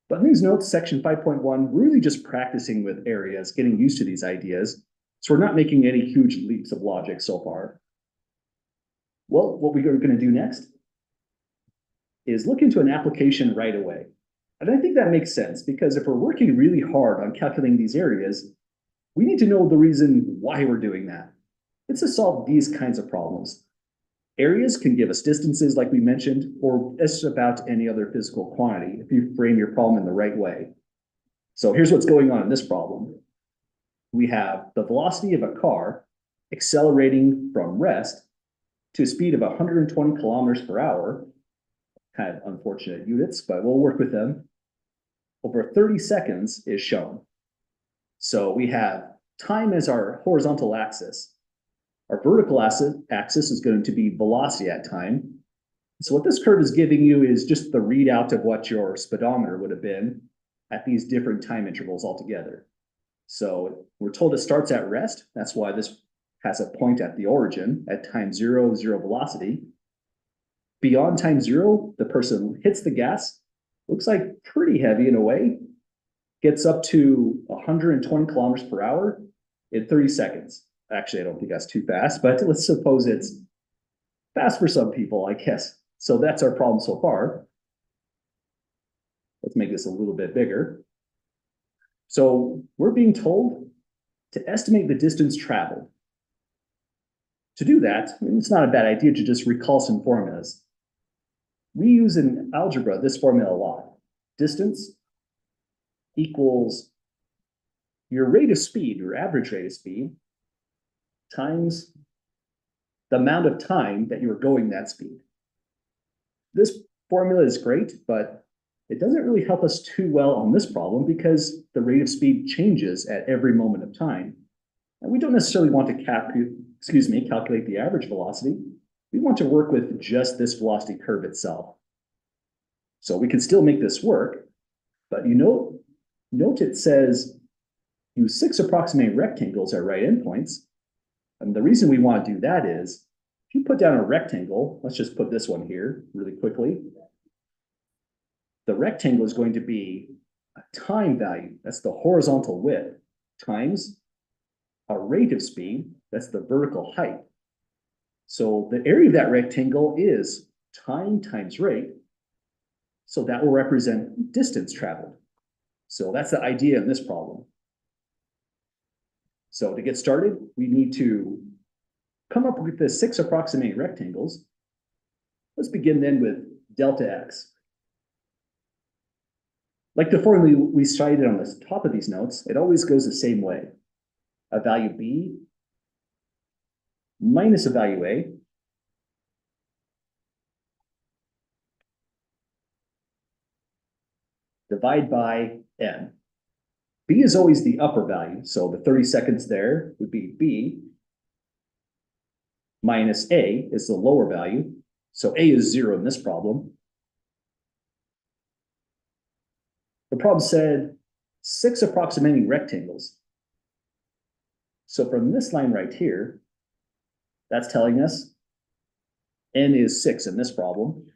But in these notes, section 5.1, we're really just practicing with areas, getting used to these ideas. So we're not making any huge leaps of logic so far. Well, what we're going to do next is look into an application right away. And I think that makes sense because if we're working really hard on calculating these areas, we need to know the reason why we're doing that. It's to solve these kinds of problems. Areas can give us distances like we mentioned, or just about any other physical quantity if you frame your problem in the right way. So here's what's going on in this problem. We have the velocity of a car accelerating from rest to a speed of 120 kilometers per hour. Kind of unfortunate units, but we'll work with them. Over 30 seconds is shown. So we have time as our horizontal axis. Our vertical axis is going to be velocity at time. So what this curve is giving you is just the readout of what your speedometer would have been at these different time intervals altogether. So we're told it starts at rest. That's why this has a point at the origin at time 0, 0 velocity. Beyond time 0, the person hits the gas, looks like pretty heavy in a way, gets up to 120 kilometers per hour in 30 seconds. Actually, I don't think that's too fast, but let's suppose it's fast for some people, I guess. So that's our problem so far. Let's make this a little bit bigger. So we're being told to estimate the distance traveled. To do that, it's not a bad idea to just recall some formulas. We use in algebra this formula a lot. Distance equals your rate of speed, your average rate of speed, times the amount of time that you were going that speed. This formula is great, but it doesn't really help us too well on this problem because the rate of speed changes at every moment of time. And we don't necessarily want to calculate the average velocity. We want to work with just this velocity curve itself. So we can still make this work, but note it says use 6 approximating rectangles at right endpoints. And the reason we want to do that is if you put down a rectangle, let's just put this one here really quickly. The rectangle is going to be a time value, that's the horizontal width, times a rate of speed, that's the vertical height. So the area of that rectangle is time times rate. So that will represent distance traveled. So that's the idea in this problem. So to get started, we need to come up with the 6 approximating rectangles. Let's begin then with delta x. Like the formula we cited on the top of these notes, it always goes the same way. A value b minus a value a divide by n. B is always the upper value, so the 30 seconds there would be b minus a is the lower value. So a is 0 in this problem. The problem said 6 approximating rectangles. So from this line right here, that's telling us n is 6 in this problem.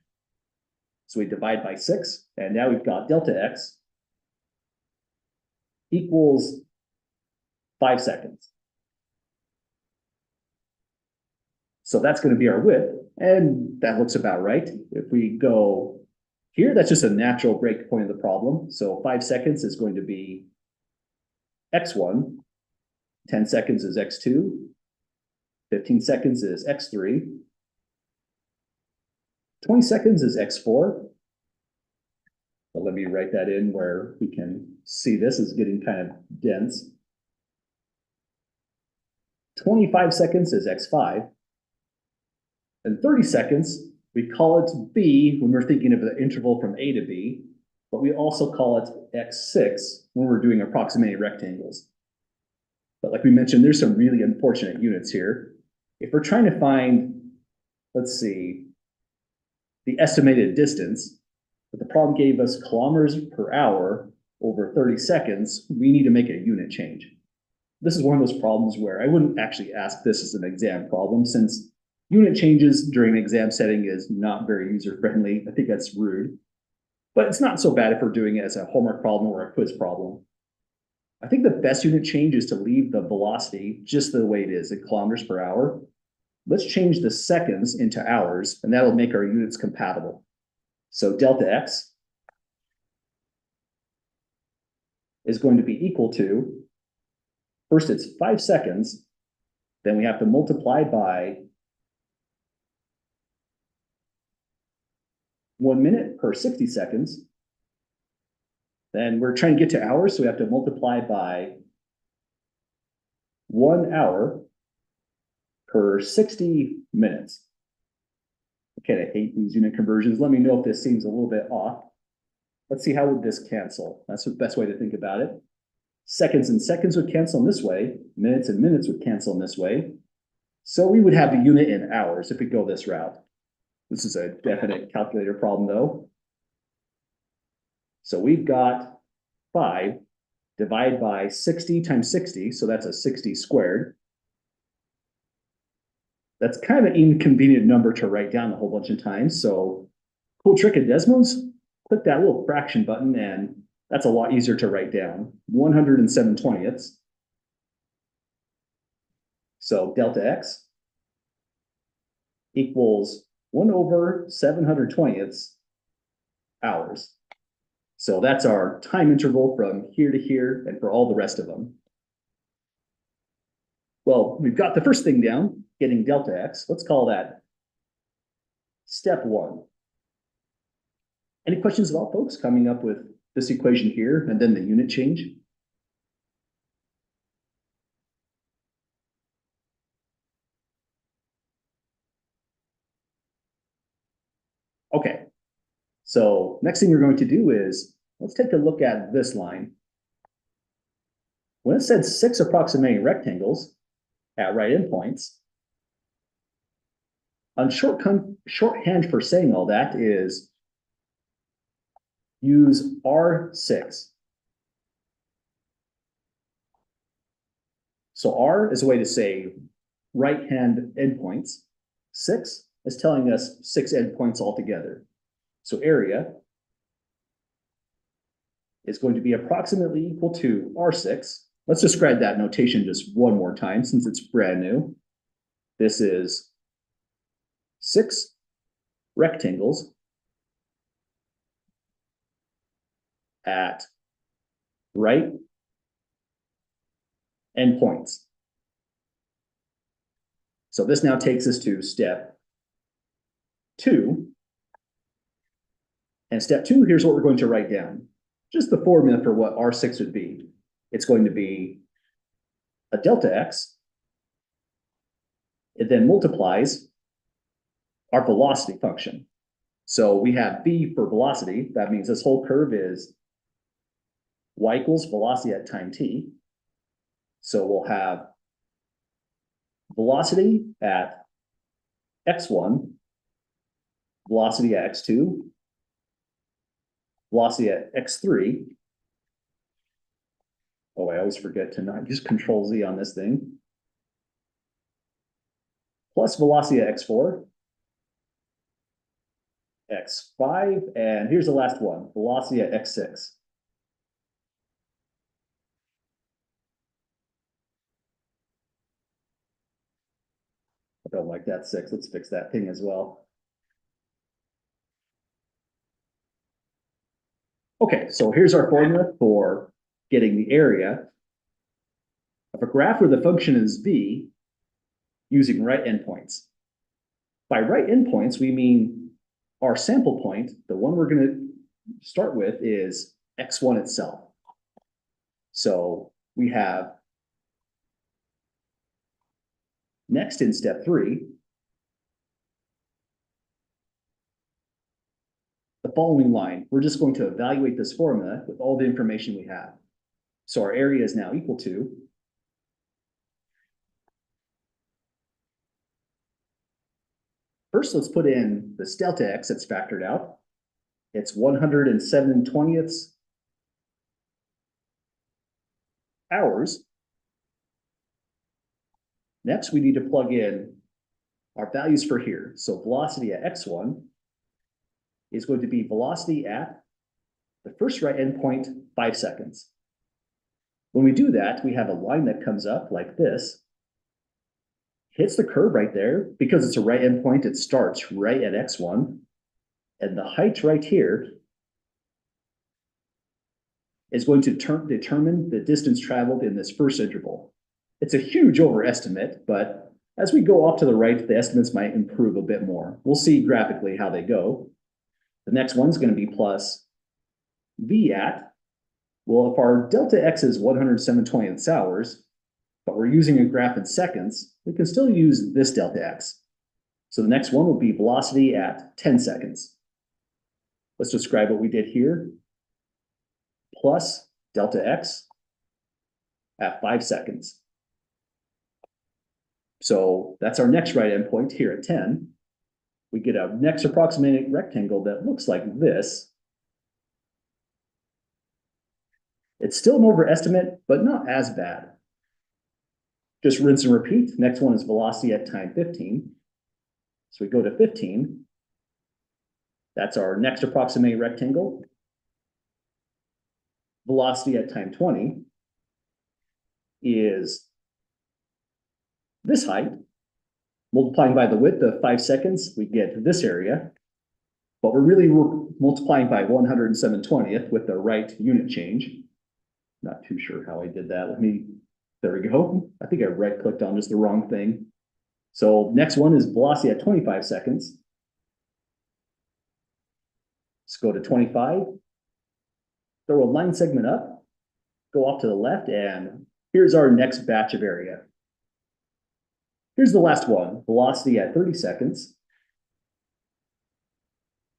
So we divide by 6, and now we've got delta x equals 5 seconds. So that's going to be our width, and that looks about right. If we go here, that's just a natural breakpoint of the problem. So 5 seconds is going to be x1, 10 seconds is x2, 15 seconds is x3, 20 seconds is x4. But let me write that in where we can see this is getting kind of dense. 25 seconds is x5. And 30 seconds, we call it b when we're thinking of the interval from a to b, but we also call it x6 when we're doing approximating rectangles. But like we mentioned, there's some really unfortunate units here. If we're trying to find, let's see, the estimated distance, but the problem gave us kilometers per hour over 30 seconds, we need to make a unit change. This is one of those problems where I wouldn't actually ask this as an exam problem, since unit changes during an exam setting is not very user-friendly. I think that's rude. But it's not so bad if we're doing it as a homework problem or a quiz problem. I think the best unit change is to leave the velocity just the way it is in kilometers per hour. Let's change the seconds into hours, and that'll make our units compatible. So delta x is going to be equal to, first it's 5 seconds, then we have to multiply by 1 minute per 60 seconds. Then we're trying to get to hours, so we have to multiply by 1 hour per 60 minutes. Okay, I hate these unit conversions. Let me know if this seems a little bit off. Let's see, how would this cancel? That's the best way to think about it. Seconds and seconds would cancel in this way. Minutes and minutes would cancel in this way. So we would have the unit in hours if we go this route. This is a definite calculator problem though. So we've got 5 divided by 60 times 60. So that's a 60 squared. That's kind of an inconvenient number to write down a whole bunch of times. So cool trick in Desmos, click that little fraction button and that's a lot easier to write down. 107/20ths. So delta x equals 1/720ths hours. So that's our time interval from here to here and for all the rest of them. Well, we've got the first thing down, getting delta x. Let's call that step 1. Any questions at all, folks, coming up with this equation here and then the unit change? Okay, so next thing we're going to do is, let's take a look at this line. When it said 6 approximating rectangles at right endpoints, on shorthand for saying all that is use R6. So R is a way to say right-hand endpoints. 6 is telling us 6 endpoints altogether. So area is going to be approximately equal to R6. Let's describe that notation just one more time since it's brand new. This is 6 rectangles at right endpoints. So this now takes us to step 2. And step 2, here's what we're going to write down. Just the formula for what R6 would be. It's going to be a delta x. It then multiplies our velocity function. So we have b for velocity. That means this whole curve is y equals velocity at time t. So we'll have velocity at x1, velocity at x2, velocity at x3. Oh, I always forget to not use Control Z on this thing. Plus velocity at x4, x5, and here's the last one, velocity at x6. don't like that 6. Let's fix that thing as well. Okay, so here's our formula for getting the area of a graph where the function is v using right endpoints. By right endpoints, we mean our sample point, the one we're going to start with, is x1 itself. So we have next in step 3, the following line. We're just going to evaluate this formula with all the information we have. So our area is now equal to first, let's put in this delta x that's factored out. It's 107/20 hours. Next, we need to plug in our values for here. So velocity at x1 is going to be velocity at the first right endpoint, 5 seconds. When we do that, we have a line that comes up like this, hits the curve right there. Because it's a right endpoint, it starts right at x1. And the height right here is going to determine the distance traveled in this first interval. It's a huge overestimate, but as we go off to the right, the estimates might improve a bit more. We'll see graphically how they go. The next one's going to be plus v at, well, if our delta x is 107/20 hours, but we're using a graph in seconds, we can still use this delta x. So the next one will be velocity at 10 seconds. Let's describe what we did here. Plus delta x at 5 seconds. So that's our next right endpoint here at 10. We get a next approximating rectangle that looks like this. It's still an overestimate, but not as bad. Just rinse and repeat. Next one is velocity at time 15. So we go to 15. That's our next approximating rectangle. Velocity at time 20 is this height. Multiplying by the width of 5 seconds, we get this area. But we're really multiplying by 107/20 with the right unit change. Not too sure how I did that. There we go. I think I right-clicked on just the wrong thing. So next one is velocity at 25 seconds. Let's go to 25. Throw a line segment up, go off to the left, and here's our next batch of area. Here's the last one, velocity at 30 seconds.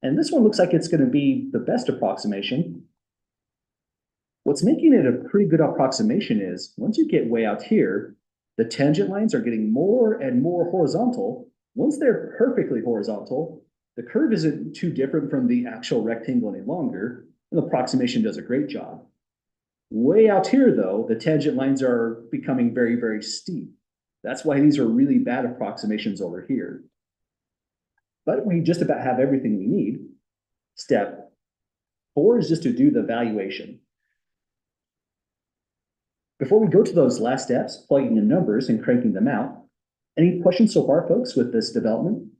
And this one looks like it's going to be the best approximation. What's making it a pretty good approximation is once you get way out here, the tangent lines are getting more and more horizontal. Once they're perfectly horizontal, the curve isn't too different from the actual rectangle any longer, and the approximation does a great job. Way out here, though, the tangent lines are becoming very, very steep. That's why these are really bad approximations over here. But we just about have everything we need. Step 4 is just to do the valuation. Before we go to those last steps, plugging in numbers and cranking them out, any questions so far, folks, with this development?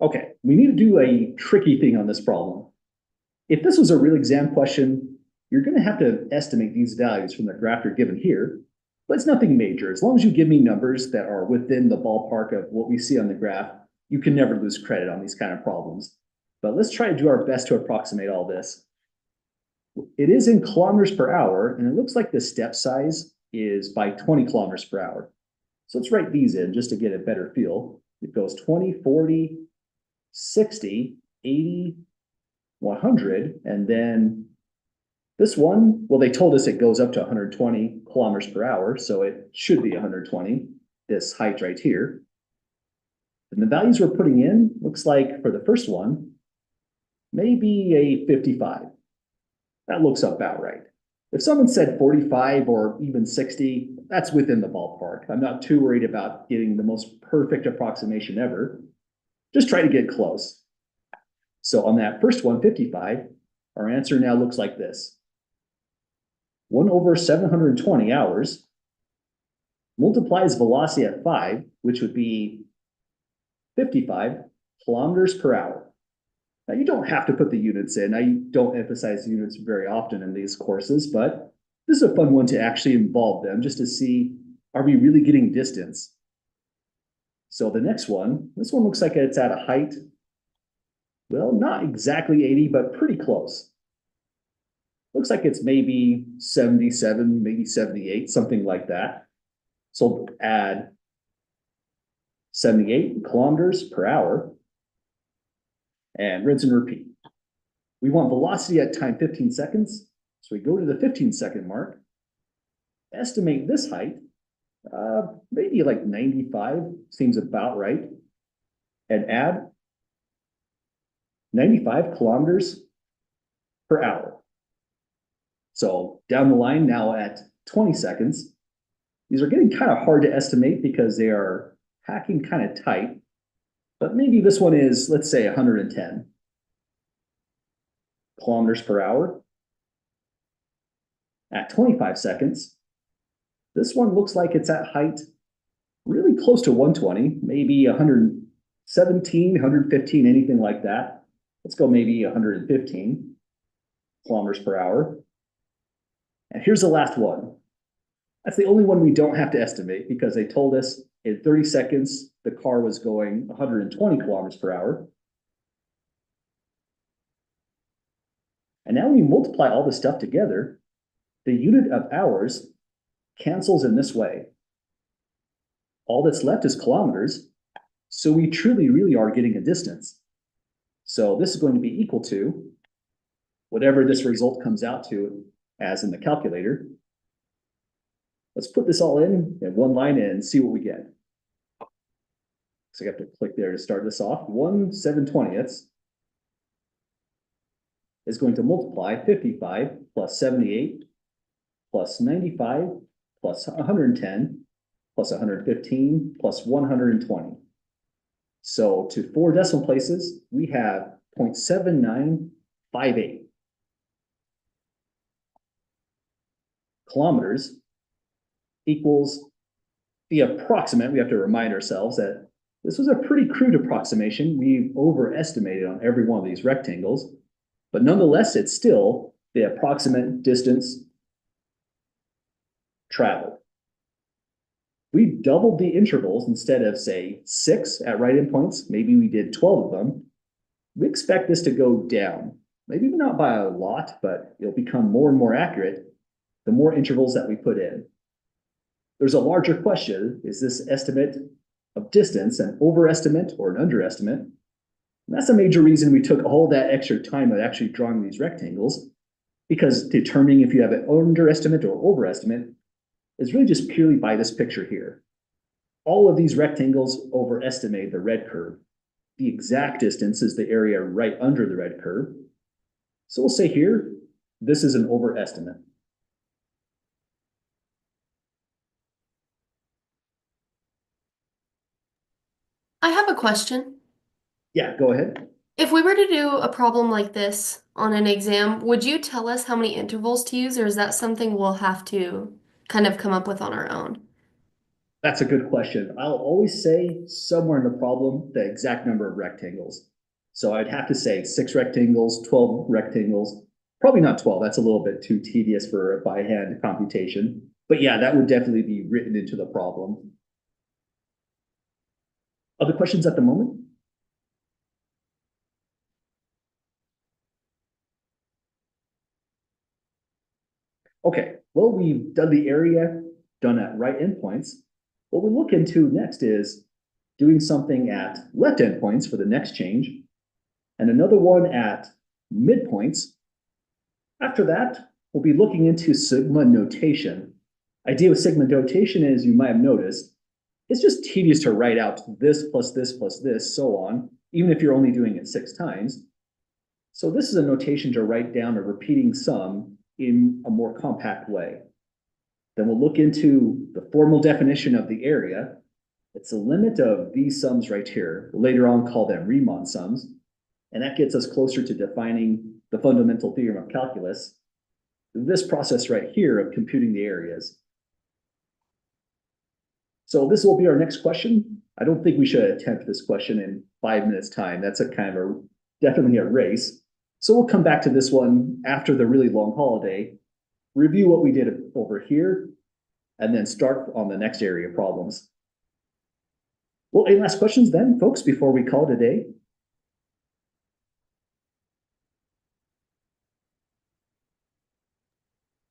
Okay, we need to do a tricky thing on this problem. If this was a real exam question, you're going to have to estimate these values from the graph you're given here, but it's nothing major. As long as you give me numbers that are within the ballpark of what we see on the graph, you can never lose credit on these kind of problems. But let's try to do our best to approximate all this. It is in kilometers per hour, and it looks like the step size is by 20 kilometers per hour. So let's write these in just to get a better feel. It goes 20, 40, 60, 80, 100, and then this one, well, they told us it goes up to 120 kilometers per hour, so it should be 120, this height right here. And the values we're putting in, looks like for the first one, maybe a 55. That looks about right. If someone said 45 or even 60, that's within the ballpark. I'm not too worried about getting the most perfect approximation ever. Just try to get close. So on that first one, 55, our answer now looks like this. 1 over 720 hours multiplies velocity at 5, which would be 55 kilometers per hour. Now, you don't have to put the units in. I don't emphasize units very often in these courses, but this is a fun one to actually involve them just to see, are we really getting distance? So the next one, this one looks like it's at a height, well, not exactly 80, but pretty close. Looks like it's maybe 77, maybe 78, something like that. So add 78 kilometers per hour and rinse and repeat. We want velocity at time 15 seconds. So we go to the 15-second mark, estimate this height, maybe like 95 seems about right, and add 95 kilometers per hour. So down the line now at 20 seconds, these are getting kind of hard to estimate because they are packing kind of tight, but maybe this one is, let's say 110 kilometers per hour. At 25 seconds, this one looks like it's at height really close to 120, maybe 117, 115, anything like that. Let's go maybe 115 kilometers per hour. And here's the last one. That's the only one we don't have to estimate because they told us in 30 seconds, the car was going 120 kilometers per hour. And now when you multiply all this stuff together, the unit of hours cancels in this way. All that's left is kilometers. So we truly, really are getting a distance. So this is going to be equal to whatever this result comes out to as in the calculator. Let's put this all in one line and see what we get. So I have to click there to start this off. 1/720 is going to multiply 55 plus 78 plus 95 plus 110 plus 115 plus 120. So to 4 decimal places, we have 0.7958 kilometers equals the approximate. We have to remind ourselves that this was a pretty crude approximation. We've overestimated on every one of these rectangles, but nonetheless, it's still the approximate distance traveled. We doubled the intervals instead of, say, 6 at right endpoints. Maybe we did 12 of them. We expect this to go down. Maybe not by a lot, but it'll become more and more accurate the more intervals that we put in. There's a larger question. Is this estimate of distance an overestimate or an underestimate? And that's a major reason we took all that extra time of actually drawing these rectangles, because determining if you have an underestimate or overestimate is really just purely by this picture here. All of these rectangles overestimate the red curve. The exact distance is the area right under the red curve. So we'll say here, this is an overestimate. I have a question. Yeah, go ahead. If we were to do a problem like this on an exam, would you tell us how many intervals to use, or is that something we'll have to kind of come up with on our own? That's a good question. I'll always say somewhere in the problem, the exact number of rectangles. So I'd have to say 6 rectangles, 12 rectangles, probably not 12. That's a little bit too tedious for a by hand computation. But yeah, that would definitely be written into the problem. Other questions at the moment? Okay, well, we've done the area, done at right endpoints. What we look into next is doing something at left endpoints for the next change, and another one at midpoints. After that, we'll be looking into sigma notation. Idea with sigma notation is, you might have noticed, it's just tedious to write out this plus this plus this, so on, even if you're only doing it 6 times. So this is a notation to write down a repeating sum in a more compact way. Then we'll look into the formal definition of the area. It's the limit of these sums right here. We'll later on call them Riemann sums. And that gets us closer to defining the fundamental theorem of calculus, this process right here of computing the areas. So this will be our next question. I don't think we should attempt this question in 5 minutes time. That's a kind of definitely a race. So we'll come back to this one after the really long holiday, review what we did over here, and then start on the next area of problems. Well, any last questions then, folks, before we call it a day?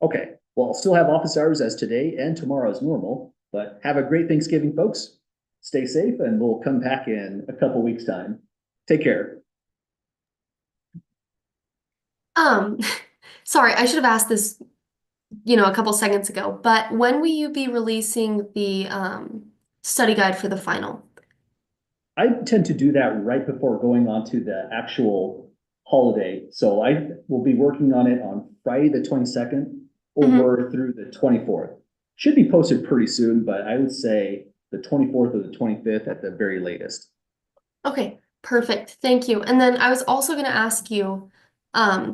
Okay, well, I'll still have office hours as today and tomorrow as normal, but have a great Thanksgiving, folks. Stay safe, and we'll come back in a couple weeks' time. Take care. Sorry, I should have asked this, a couple seconds ago, but when will you be releasing the study guide for the final? I tend to do that right before going on to the actual holiday. So I will be working on it on Friday, the 22nd over through the 24th. Should be posted pretty soon, but I would say the 24th or the 25th at the very latest. Okay, perfect. Thank you. And then I was also going to ask you,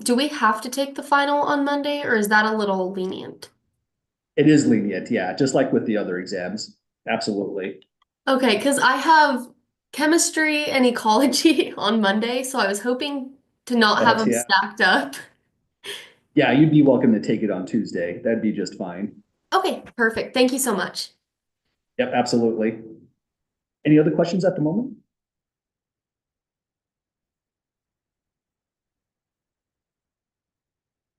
do we have to take the final on Monday, or is that a little lenient? It is lenient, yeah, just like with the other exams. Absolutely. Okay, because I have chemistry and ecology on Monday, so I was hoping to not have them Yeah. stacked up. Yeah, you'd be welcome to take it on Tuesday. That'd be just fine. Okay, perfect. Thank you so much. Yep, absolutely. Any other questions at the moment?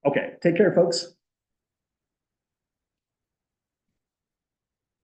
Okay, take care, folks.